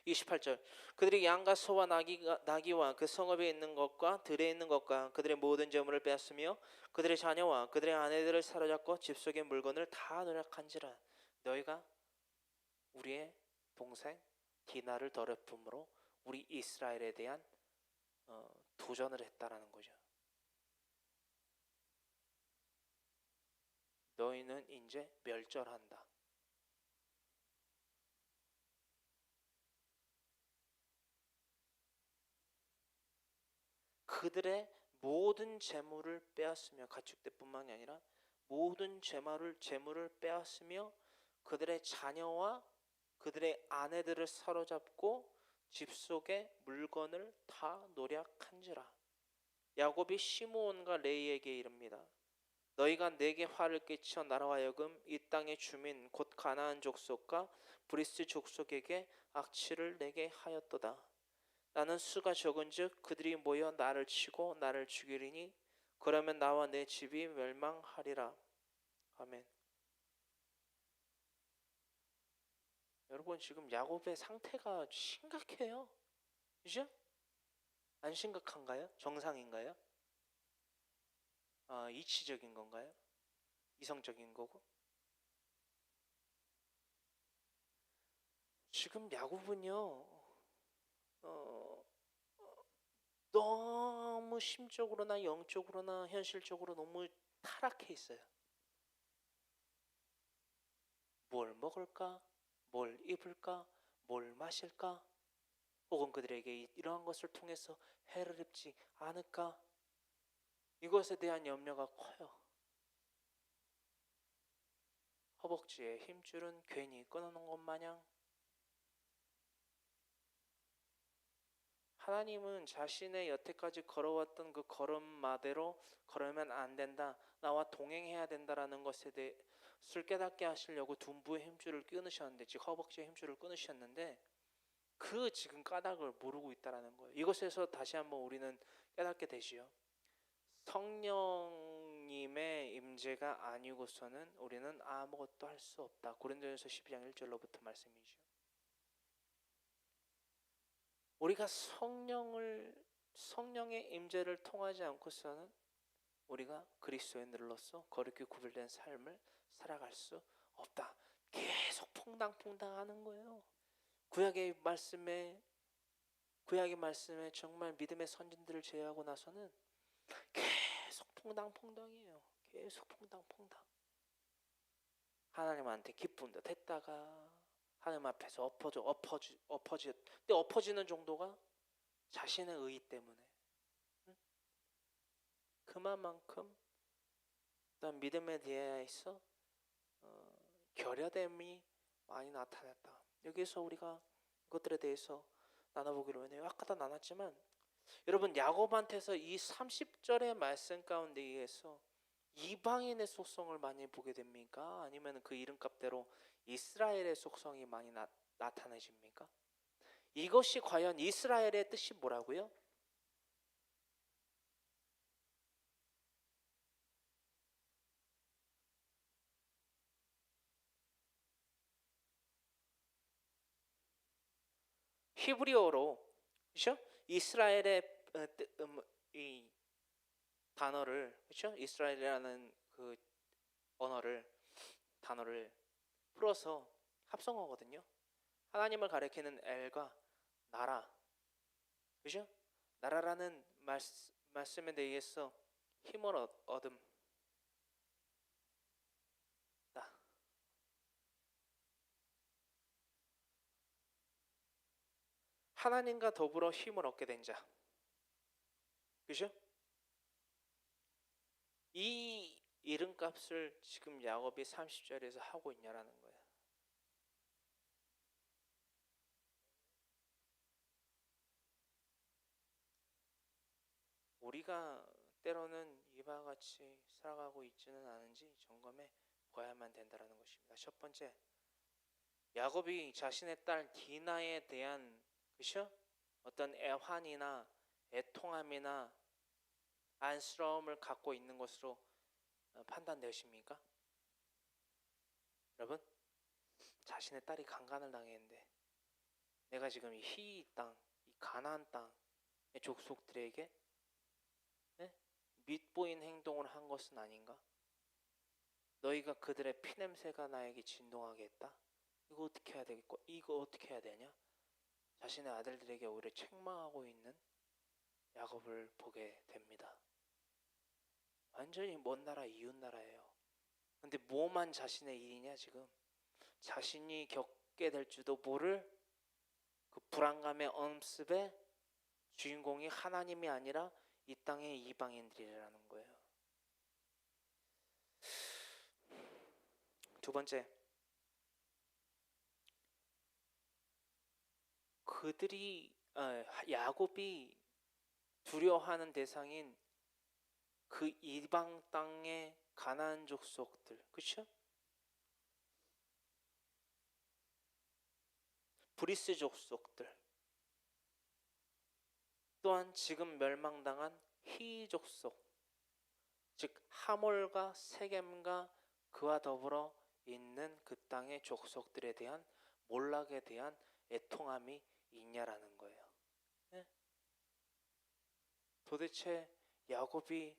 28절 그들이 양과 소와 나귀와 그 성읍에 있는 것과 들에 있는 것과 그들의 모든 재물을 빼앗으며 그들의 자녀와 그들의 아내들을 사로잡고 집 속의 물건을 다 노략한지라. 너희가 우리의 동생 디나를 더럽힘으로 우리 이스라엘에 대한 도전을 했다라는 거죠. 너희는 이제 멸절한다. 그들의 모든 재물을 빼앗으며 가축대뿐만이 아니라 모든 재물을 빼앗으며 그들의 자녀와 그들의 아내들을 사로잡고 집 속의 물건을 다 노략한지라. 야곱이 시므온과 레이에게 이릅니다. 너희가 내게 화를 끼쳐 나로 하여금 이 땅의 주민 곧 가나안 족속과 브리스 족속에게 악취를 내게 하였도다. 나는 수가 적은즉 그들이 모여 나를 치고 나를 죽이리니 그러면 나와 내 집이 멸망하리라. 아멘. 여러분 지금 야곱의 상태가 심각해요. 그죠? 안 심각한가요? 정상인가요? 이치적인 건가요? 이성적인 거고? 지금 야곱은요 너무 심적으로나 영적으로나 현실적으로 너무 타락해 있어요. 뭘 먹을까? 뭘 입을까? 뭘 마실까? 혹은 그들에게 이러한 것을 통해서 해를 입지 않을까? 이것에 대한 염려가 커요. 허벅지에 힘줄은 괜히 끊어놓은 것 마냥 하나님은 자신의 여태까지 걸어왔던 그 걸음마대로 걸으면 안 된다, 나와 동행해야 된다라는 것에 대해서 깨닫게 하시려고 둔부의 힘줄을 끊으셨는데, 즉 허벅지의 힘줄을 끊으셨는데 그 지금 까닭을 모르고 있다라는 거예요. 이것에서 다시 한번 우리는 깨닫게 되지요. 성령님의 임재가 아니고서는 우리는 아무것도 할 수 없다. 고린도전서 12장 1절로부터 말씀이죠. 우리가 성령의 임재를 통하지 않고서는 우리가 그리스도인들로서 거룩히 구별된 삶을 살아갈 수 없다. 계속 퐁당퐁당하는 거예요. 구약의 말씀에 정말 믿음의 선진들을 제외하고 나서는 계속 퐁당퐁당이에요. 계속 퐁당퐁당. 하나님한테 기쁜 듯 했다가 하나님 앞에서 근데 엎어지는 정도가 자신의 의 때문에. 그만큼 어떤 믿음에 대해서 결여됨이 많이 나타났다. 여기서 우리가 이것들에 대해서 나눠보기로 하네요. 아까도 나눴지만 여러분 야곱한테서 이 30절의 말씀 가운데 의해서 이방인의 속성을 많이 보게 됩니까? 아니면 그 이름값대로 이스라엘의 속성이 많이 나타내집니까? 이것이 과연 이스라엘의 뜻이 뭐라고요? 히브리어로, 그렇죠? 이스라엘의 이 단어를, 그렇죠? 이스라엘이라는 그 언어를, 단어를 풀어서 합성어거든요. 하나님을 가리키는 엘과 나라, 그죠? 나라라는 말씀에 대해서 힘을 얻음다. 하나님과 더불어 힘을 얻게 된 자, 그죠? 이 이름값을 지금 야곱이 30절에서 하고 있냐라는 거예요. 우리가 때로는 이와 같이 살아가고 있지는 않은지 점검해 보아야만 된다는 것입니다. 첫 번째, 야곱이 자신의 딸 디나에 대한, 그죠? 어떤 애환이나 애통함이나 안쓰러움을 갖고 있는 것으로 판단되십니까? 여러분, 자신의 딸이 강간을 당했는데 내가 지금 이 땅, 이 가나안 땅의 족속들에게 밉보인 행동을 한 것은 아닌가? 너희가 그들의 피냄새가 나에게 진동하게 했다. 이거 어떻게 해야 되겠고, 이거 어떻게 해야 되냐? 자신의 아들들에게 오히려 책망하고 있는 야곱을 보게 됩니다. 완전히 먼 나라, 이웃 나라예요. 근데 뭐만 자신의 일이냐 지금? 자신이 겪게 될지도 모를 그 불안감의 엄습의 주인공이 하나님이 아니라 이 땅의 이방인들이라는 거예요. 두 번째, 야곱이 두려워하는 대상인 그 이방 땅의 가나안 족속들, 그렇죠? 브리스 족속들, 또한 지금 멸망당한 히 족속, 즉 하몰과 세겜과 그와 더불어 있는 그 땅의 족속들에 대한 몰락에 대한 애통함이 있냐라는 거예요. 네? 도대체 야곱이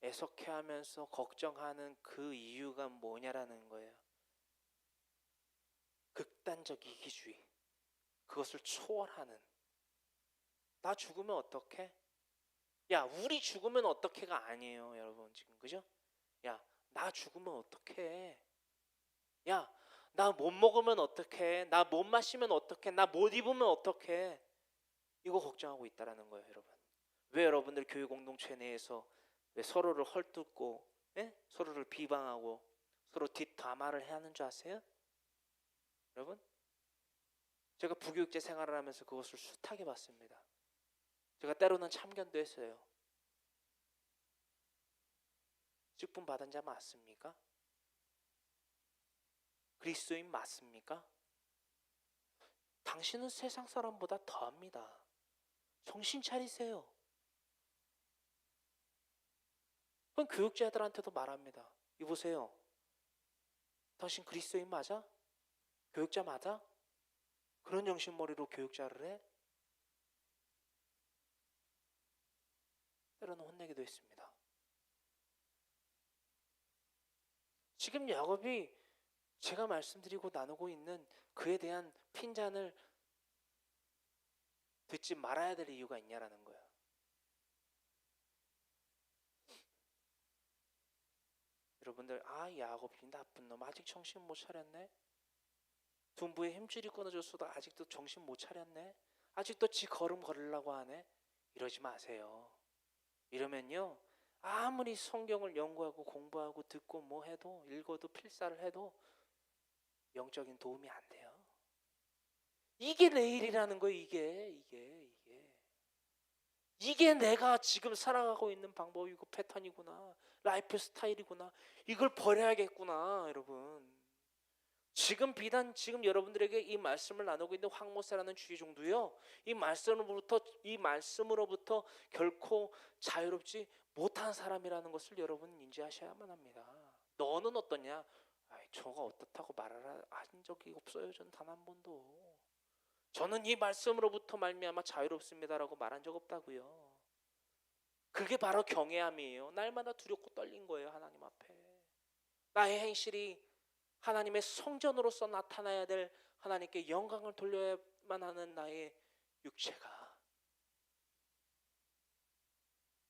애석해하면서 걱정하는 그 이유가 뭐냐라는 거예요. 극단적 이기주의, 그것을 초월하는, 나 죽으면 어떡해? 야, 우리 죽으면 어떡해가 아니에요, 여러분. 지금, 그죠? 야, 나 죽으면 어떡해? 야, 나 못 먹으면 어떡해? 나 못 마시면 어떡해? 나 못 입으면 어떡해? 이거 걱정하고 있다라는 거예요, 여러분. 왜 여러분들 교회 공동체 내에서 왜 서로를 헐뜯고, 서로를 비방하고 서로 뒷담화를 해야 하는 줄 아세요? 여러분, 제가 부교육제 생활을 하면서 그것을 숱하게 봤습니다. 제가 때로는 참견도 했어요. 직분 받은 자 맞습니까? 그리스도인 맞습니까? 당신은 세상 사람보다 더합니다. 정신 차리세요. 그럼 교육자들한테도 말합니다. 이보세요. 당신 그리스도인 맞아? 교육자 맞아? 그런 정신머리로 교육자를 해? 때로는 혼내기도 했습니다. 지금 야곱이 제가 말씀드리고 나누고 있는 그에 대한 핀잔을 듣지 말아야 될 이유가 있냐라는 거예요. 여러분들, 야곱이 나쁜 놈, 아직 정신 못 차렸네? 둔부의 힘줄이 끊어졌어도 아직도 정신 못 차렸네? 아직도 지 걸음 걸으려고 하네? 이러지 마세요. 이러면요, 아무리 성경을 연구하고 공부하고 듣고 뭐 해도, 읽어도 필사를 해도 영적인 도움이 안 돼요. 이게 내일이라는 거예요. 이게 내가 지금 살아가고 있는 방법이고 패턴이구나, 라이프 스타일이구나, 이걸 버려야겠구나. 여러분, 지금 비단 지금 여러분들에게 이 말씀을 나누고 있는 황 목사라는 주의종도요, 이 말씀으로부터 결코 자유롭지 못한 사람이라는 것을 여러분 인지하셔야만 합니다. 너는 어떠냐? 저가 어떻다고 말을 한 적이 없어요. 전 단 한 번도. 저는 이 말씀으로부터 말미암아 자유롭습니다라고 말한 적 없다고요. 그게 바로 경외함이에요. 날마다 두렵고 떨린 거예요. 하나님 앞에 나의 행실이 하나님의 성전으로서 나타나야 될, 하나님께 영광을 돌려야만 하는 나의 육체가,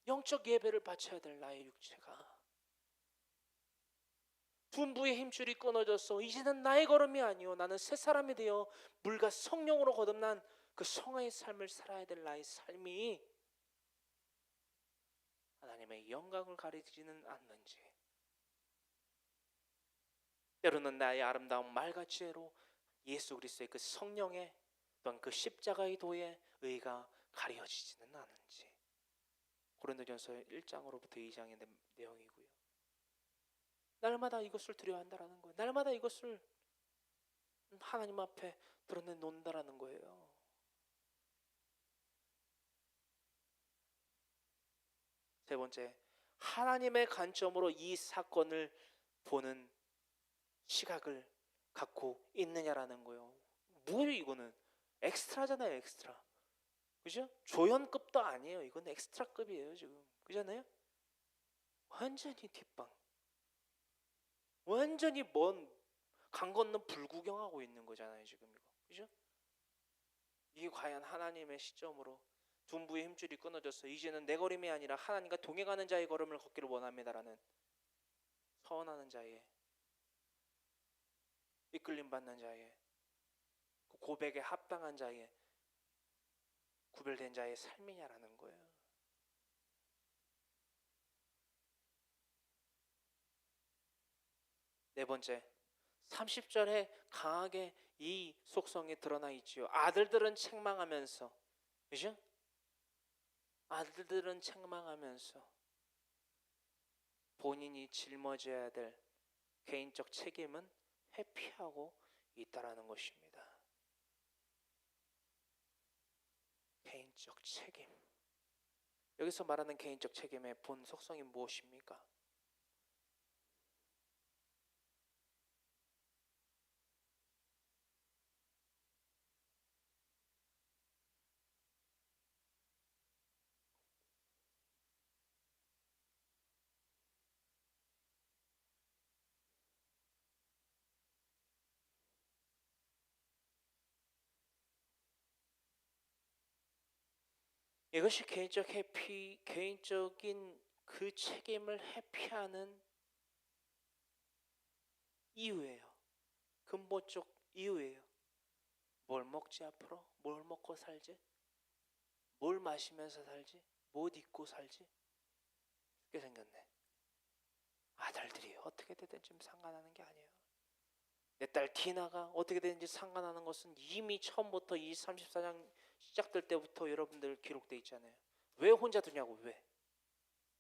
영적 예배를 바쳐야 될 나의 육체가 분부의 힘줄이 끊어져서 이제는 나의 걸음이 아니요 나는 새 사람이 되어 물과 성령으로 거듭난 그 성화의 삶을 살아야 될 나의 삶이 하나님의 영광을 가리지는 않는지, 때로는 나의 아름다운 말가지로 예수 그리스도의 그 성령의 또한 그 십자가의 도의 의가 가려지지는 않은지. 고린도전서 1장으로부터 2장의 내용이고요. 날마다 이것을 드려야 한다라는 거예요. 날마다 이것을 하나님 앞에 드러내놓는다라는 거예요. 세 번째, 하나님의 관점으로 이 사건을 보는 시각을 갖고 있느냐라는 거예요. 뭐예요 이거는? 엑스트라잖아요, 엑스트라. 그죠? 조연급도 아니에요. 이건 엑스트라급이에요 지금. 그잖아요? 완전히 뒷방. 완전히 먼 강 건너 불구경하고 있는 거잖아요 지금 이거. 그죠? 이게 과연 하나님의 시점으로 둔부의 힘줄이 끊어져서 이제는 내 걸음이 아니라 하나님과 동행하는 자의 걸음을 걷기를 원합니다라는 서원하는 자의, 이끌림 받는 자의, 그 고백에 합당한 자의, 구별된 자의 삶이냐라는 거예요. 네 번째, 30절에 강하게 이 속성이 드러나 있지요. 아들들은 책망하면서, 그죠? 아들들은 책망하면서 본인이 짊어져야 될 개인적 책임은 회피하고 있다라는 것입니다. 개인적 책임. 여기서 말하는 개인적 책임의 본 속성이 무엇입니까? 이것이 개인적 회피, 개인적인 그 책임을 회피하는 이유예요. 근본적 이유예요. 뭘 먹지 앞으로? 뭘 먹고 살지? 뭘 마시면서 살지? 뭐 입고 살지? 그게 생겼네. 아들들이 어떻게 되든 좀 상관하는 게 아니에요. 내 딸 티나가 어떻게 되는지 상관하는 것은 이미 처음부터 이 34장 시작될 때부터 여러분들 기록돼 있잖아요. 왜 혼자 두냐고. 왜?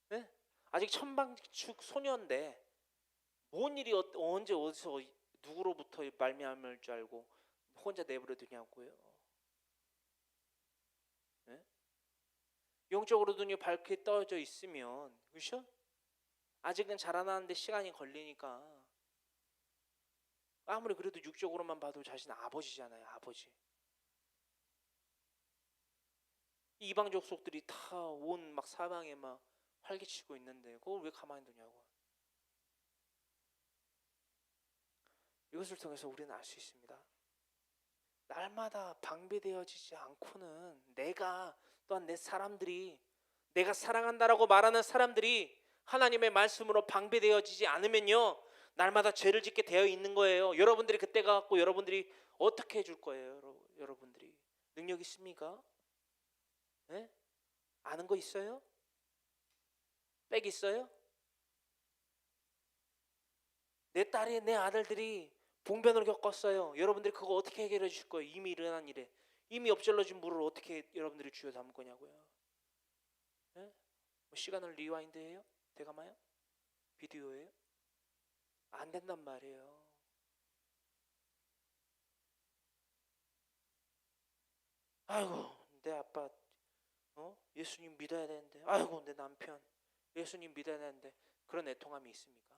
네? 아직 천방축 소년인데 뭔 일이 언제 어디서 누구로부터 말미암을 줄 알고 혼자 내버려 두냐고요. 네? 영적으로 눈이 밝게 떠져 있으면, 그렇죠? 아직은 자라나는데 시간이 걸리니까 아무리 그래도 육적으로만 봐도 자신 아버지잖아요. 아버지. 이방 족속들이 다 온 막 사방에 막 활기치고 있는데 그걸 왜 가만히 두냐고. 이것을 통해서 우리는 알 수 있습니다. 날마다 방비되어지지 않고는 내가, 또한 내 사람들이, 내가 사랑한다라고 말하는 사람들이 하나님의 말씀으로 방비되어지지 않으면요, 날마다 죄를 짓게 되어 있는 거예요. 여러분들이 그때 가고 여러분들이 어떻게 해줄 거예요? 여러분들이 능력 있습니까? 네? 아는 거 있어요? 백 있어요? 내 딸이, 내 아들들이 봉변을 겪었어요. 여러분들이 그거 어떻게 해결해 주실 거예요? 이미 일어난 일에 이미 엎질러진 물을 어떻게 여러분들이 쥐어 담을 거냐고요. 네? 뭐 시간을 리와인드해요? 대감아요? 비디오예요? 안 된단 말이에요. 아이고 내 아빠 예수님 믿어야 되는데, 아이고 내 남편 예수님 믿어야 되는데, 그런 애통함이 있습니까?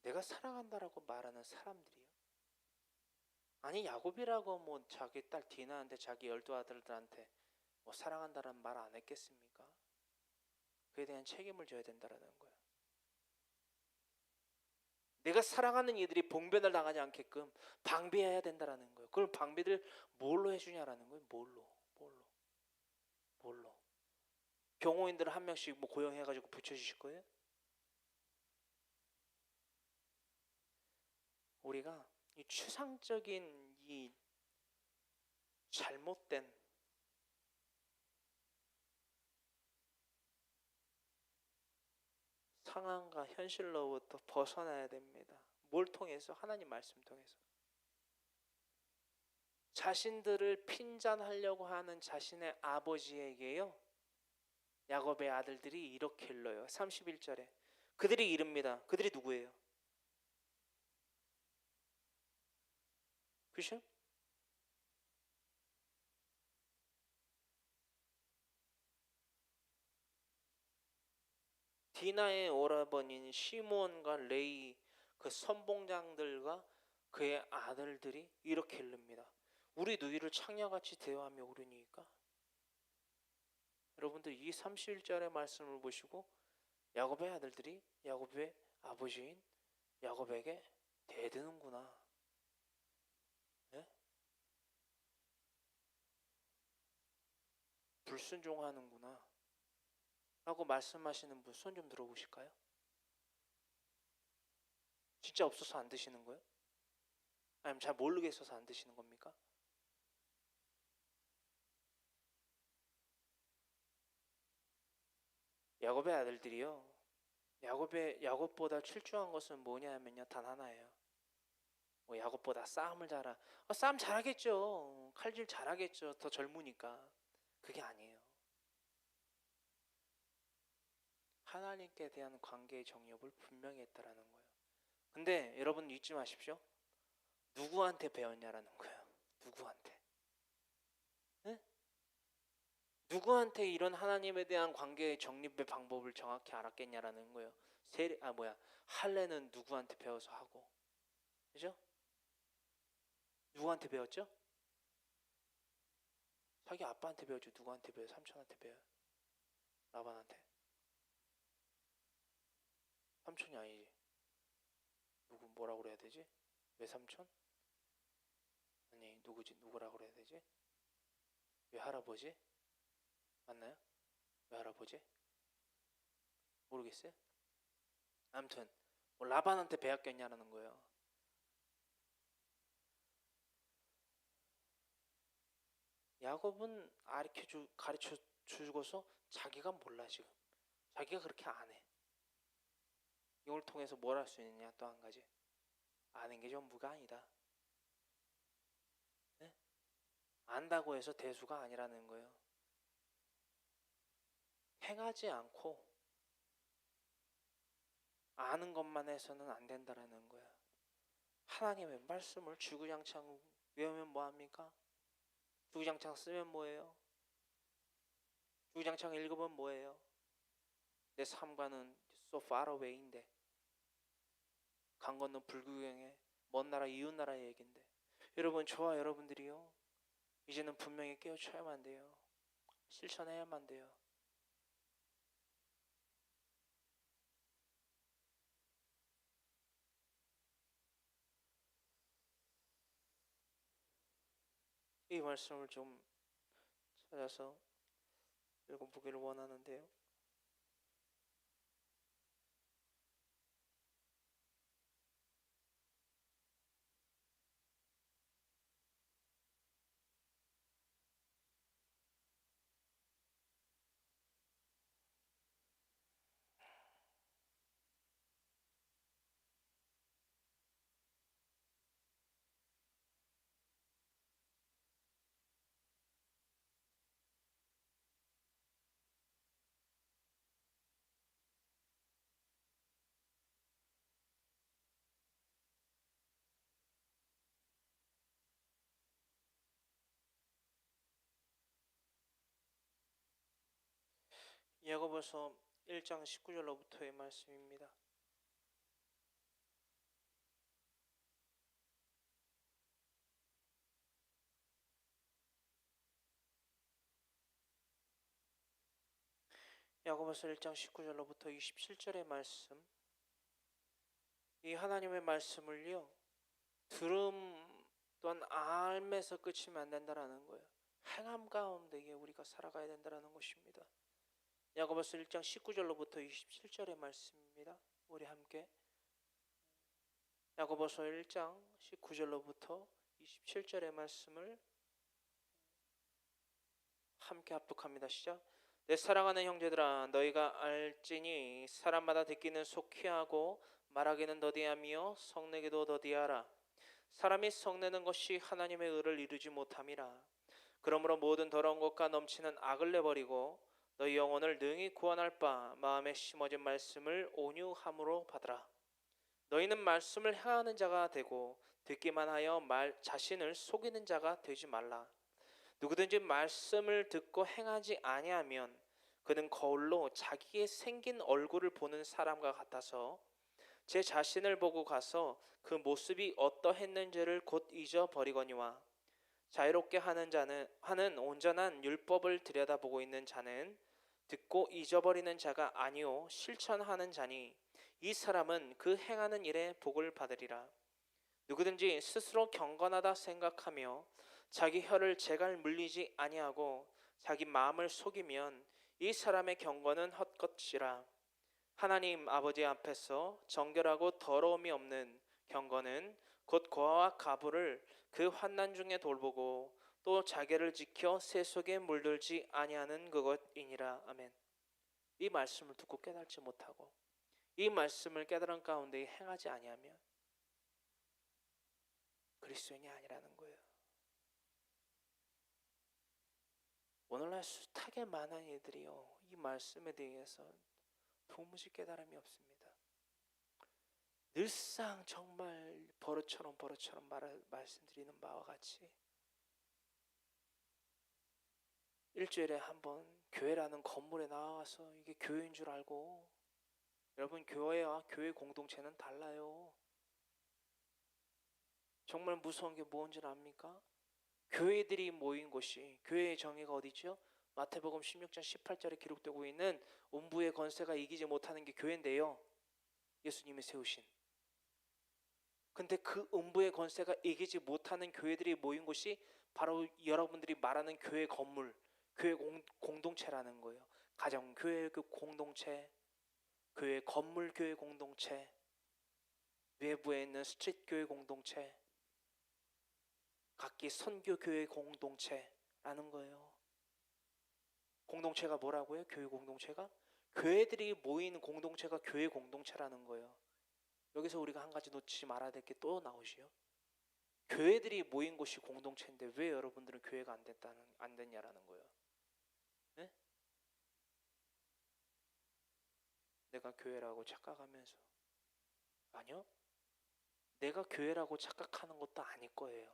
내가 사랑한다라고 말하는 사람들이요. 아니 야곱이라고 뭐 자기 딸 디나한테 자기 12아들들한테 뭐 사랑한다는 말 안 했겠습니까? 그에 대한 책임을 져야 된다라는 거예요. 내가 사랑하는 이들이 봉변을 당하지 않게끔 방비해야 된다라는 거예요. 그럼 방비를 뭘로 해주냐라는 거예요. 뭘로? 경호인들을 한 명씩 뭐 고용해가지고 붙여주실 거예요? 우리가 이 추상적인 이 잘못된 상황과 현실로부터 벗어나야 됩니다. 뭘 통해서? 하나님 말씀 통해서. 자신들을 핀잔하려고 하는 자신의 아버지에게요, 야곱의 아들들이 이렇게 일러요. 31절에 그들이 이릅니다. 그들이 누구예요? 그죠? 디나의 오라버니인 시므온과 레이, 그 선봉장들과 그의 아들들이 이렇게 이릅니다. 우리 누이를 창녀같이 대하며 오르니까. 여러분들 이 31절의 말씀을 보시고 야곱의 아들들이 야곱의 아버지인 야곱에게 대드는구나. 예? 불순종하는구나 라고 말씀하시는 분 손 좀 들어보실까요? 진짜 없어서 안 드시는 거예요? 아니면 잘 모르겠어서 안 드시는 겁니까? 야곱의 아들들이요, 야곱보다 출중한 것은 뭐냐면요, 단 하나예요. 뭐 야곱보다 싸움을 싸움 잘하겠죠. 칼질 잘하겠죠. 더 젊으니까. 그게 아니에요. 하나님께 대한 관계의 정립을 분명히 했다라는 거예요. 근데 여러분 잊지 마십시오. 누구한테 배웠냐라는 거예요. 누구한테? 네? 누구한테 이런 하나님에 대한 관계의 정립의 방법을 정확히 알았겠냐라는 거예요. 할례는 누구한테 배워서 하고, 그죠? 누구한테 배웠죠? 자기 아빠한테 배웠죠. 누구한테 배워요? 삼촌한테 배워요? 라반한테? 삼촌이 아니지. 뭐라고 그래야 되지? 외삼촌? 아니 누구라고 그래야 되지? 외할아버지? 맞나요? 외할아버지? 모르겠어요? 아무튼 뭐 라반한테 배웠겠냐라는 거예요. 야곱은 가르쳐 주고서 자기가 몰라 지금. 자기가 그렇게 안 해. 이걸 통해서 뭘 할 수 있느냐? 또 한 가지. 아는 게 전부가 아니다. 네? 안다고 해서 대수가 아니라는 거예요. 행하지 않고 아는 것만 해서는 안 된다라는 거야. 하나님의 말씀을 주구장창 외우면 뭐합니까? 주구장창 쓰면 뭐예요? 주구장창 읽으면 뭐예요? 내 삶과는 so far away인데, 강 건너 불구경에 먼 나라 이웃 나라의 얘긴데, 여러분 저와 여러분들이요, 이제는 분명히 깨우쳐야만 돼요. 실천해야만 돼요. 이 말씀을 좀 찾아서 읽어보기를 원하는데요. 야고보서 1장 19절로부터의 말씀입니다. 야고보서 1장 19절로부터 27절의 말씀, 이 하나님의 말씀을요 들음 또한 알면서 끝이면 안 된다라는 거예요. 행함 가운데에 우리가 살아가야 된다라는 것입니다. 야고보서 1장 19절로부터 27절의 말씀입니다. 우리 함께 야고보서 1장 19절로부터 27절의 말씀을 함께 합독합니다. 시작. 내 사랑하는 형제들아, 너희가 알지니 사람마다 듣기는 속히 하고 말하기는 더디하며 성내기도 더디하라. 사람이 성내는 것이 하나님의 의를 이루지 못함이라. 그러므로 모든 더러운 것과 넘치는 악을 내버리고 너희 영혼을 능히 구원할 바 마음에 심어진 말씀을 온유함으로 받으라. 너희는 말씀을 행하는 자가 되고 듣기만 하여 자신을 속이는 자가 되지 말라. 누구든지 말씀을 듣고 행하지 아니하면 그는 거울로 자기의 생긴 얼굴을 보는 사람과 같아서 제 자신을 보고 가서 그 모습이 어떠했는지를 곧 잊어버리거니와 자유롭게 하는 온전한 율법을 들여다보고 있는 자는 듣고 잊어버리는 자가 아니요 실천하는 자니 이 사람은 그 행하는 일에 복을 받으리라. 누구든지 스스로 경건하다 생각하며 자기 혀를 제갈 물리지 아니하고 자기 마음을 속이면 이 사람의 경건은 헛것이라. 하나님 아버지 앞에서 정결하고 더러움이 없는 경건은 곧 고아와 가부를 그 환난 중에 돌보고 또 자기를 지켜 새 속에 물들지 아니하는 그것이니라. 아멘. 이 말씀을 듣고 깨닫지 못하고 이 말씀을 깨달은 가운데 행하지 아니하면 그리스도인이 아니라는 거예요. 오늘날 숱하게 많은 이들이요 이 말씀에 대해서 도무지 깨달음이 없습니다. 늘상 정말 버릇처럼 말씀드리는 바와 같이 일주일에 한 번 교회라는 건물에 나와서 이게 교회인 줄 알고, 여러분 교회와 교회 공동체는 달라요. 정말 무서운 게 뭔지 압니까? 교회들이 모인 곳이, 교회의 정의가 어디죠? 마태복음 16장 18절에 기록되고 있는 음부의 권세가 이기지 못하는 게 교회인데요, 예수님이 세우신. 근데 그 음부의 권세가 이기지 못하는 교회들이 모인 곳이 바로 여러분들이 말하는 교회 건물, 교회 공동체라는 거예요. 가정교회 그 공동체, 교회 건물 교회 공동체, 외부에 있는 스트릿 교회 공동체, 각기 선교 교회 공동체라는 거예요. 공동체가 뭐라고요? 교회 공동체가? 교회들이 모인 공동체가 교회 공동체라는 거예요. 여기서 우리가 한 가지 놓치지 말아야 될 게 또 나오시요. 교회들이 모인 곳이 공동체인데 왜 여러분들은 교회가 안 됐냐라는 거예요. 네? 내가 교회라고 착각하면서. 아니요, 내가 교회라고 착각하는 것도 아닐 거예요.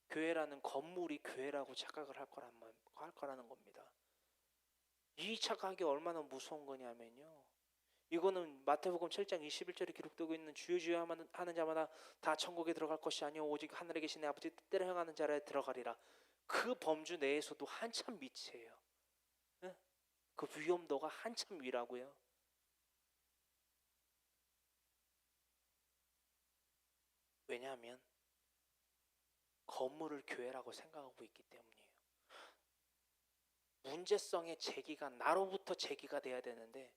교회라는 건물이 교회라고 착각을 할 거라는 겁니다. 이 착각이 얼마나 무서운 거냐면요, 이거는 마태복음 7장 21절에 기록되고 있는 주여 주여 하는 자마다 다 천국에 들어갈 것이 아니요 오직 하늘에 계신 내 아버지 뜻대로 행하는 자라 들어가리라. 그 범주 내에서도 한참 밑이에요. 네? 그 위험도가 한참 위라고요. 왜냐하면 건물을 교회라고 생각하고 있기 때문이에요. 문제성의 제기가 나로부터 제기가 돼야 되는데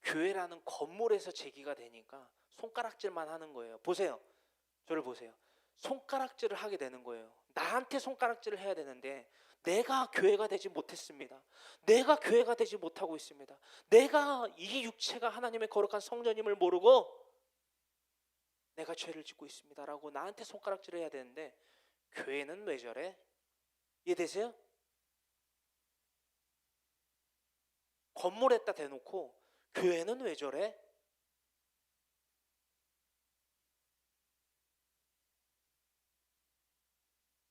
교회라는 건물에서 제기가 되니까 손가락질만 하는 거예요. 보세요, 저를 보세요. 손가락질을 하게 되는 거예요. 나한테 손가락질을 해야 되는데 내가 교회가 되지 못했습니다. 내가 교회가 되지 못하고 있습니다. 내가 이 육체가 하나님의 거룩한 성전임을 모르고 내가 죄를 짓고 있습니다 라고 나한테 손가락질을 해야 되는데, 교회는 왜 저래? 이해되세요? 건물에다 대놓고 교회는 왜 저래?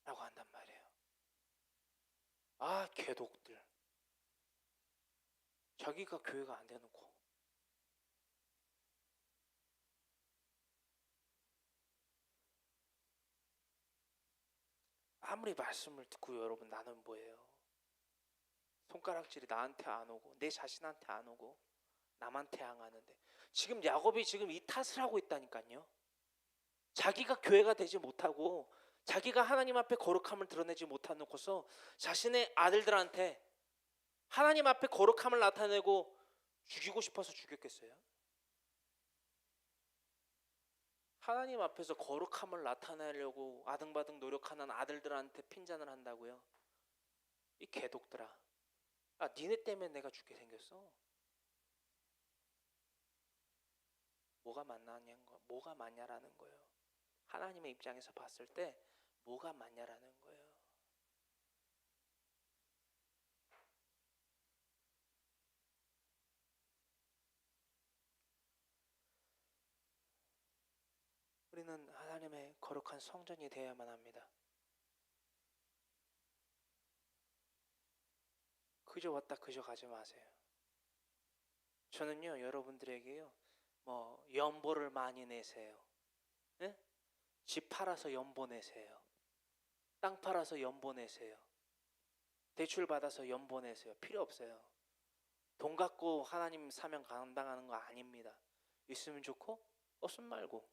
라고 한단 말이에요. 아, 개독들. 자기가 교회가 안 돼놓고. 아무리 말씀을 듣고 여러분 나는 뭐예요? 손가락질이 나한테 안 오고 내 자신한테 안 오고 남한테 향하는데, 지금 야곱이 지금 이 탓을 하고 있다니까요. 자기가 교회가 되지 못하고 자기가 하나님 앞에 거룩함을 드러내지 못해놓고서 자신의 아들들한테 하나님 앞에 거룩함을 나타내고 죽이고 싶어서 죽였겠어요? 하나님 앞에서 거룩함을 나타내려고 아등바등 노력하는 아들들한테 핀잔을 한다고요? 이 개독들아, 니네 때문에 내가 죽게 생겼어. 뭐가 맞냐라는 거예요. 하나님의 입장에서 봤을 때 뭐가 맞냐라는 거예요. 우리는 하나님의 거룩한 성전이 되어야만 합니다. 그저 왔다 그저 가지 마세요. 저는요, 여러분들에게요, 연보를 많이 내세요. 네? 집 팔아서 연보 내세요. 땅 팔아서 연보 내세요. 대출 받아서 연보 내세요. 필요 없어요. 돈 갖고 하나님 사명 감당하는 거 아닙니다. 있으면 좋고 없으면 말고.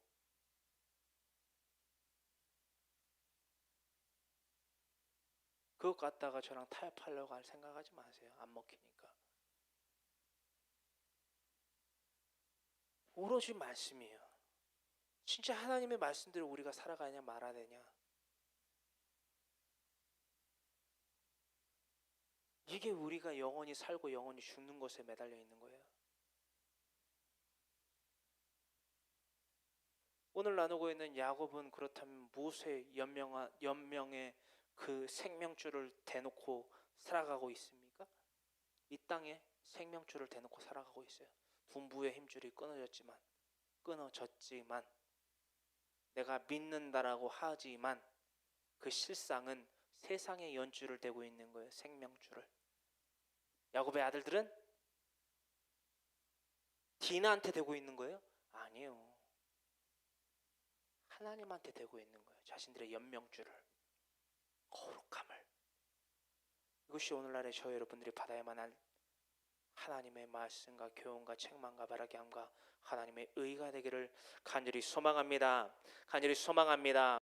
그것 갖다가 저랑 타협하려고 할 생각하지 마세요. 안 먹히니까. 오로지 말씀이에요. 진짜 하나님의 말씀대로 우리가 살아가냐 말아야 되냐, 이게 우리가 영원히 살고 영원히 죽는 것에 매달려 있는 거예요. 오늘 나누고 있는 야곱은 그렇다면 무엇의 연명의 그 생명줄을 대놓고 살아가고 있습니까? 이 땅에 생명줄을 대놓고 살아가고 있어요. 분부의 힘줄이 끊어졌지만 내가 믿는다라고 하지만 그 실상은 세상의 연줄을 대고 있는 거예요. 생명줄을. 야곱의 아들들은 디나한테 대고 있는 거예요? 아니에요. 하나님한테 대고 있는 거예요. 자신들의 연명줄을, 거룩함을. 이것이 오늘날의 저 여러분들이 받아야만 할 하나님의 말씀과 교훈과 책망과 바라기함과 하나님의 의가 되기를 간절히 소망합니다. 간절히 소망합니다.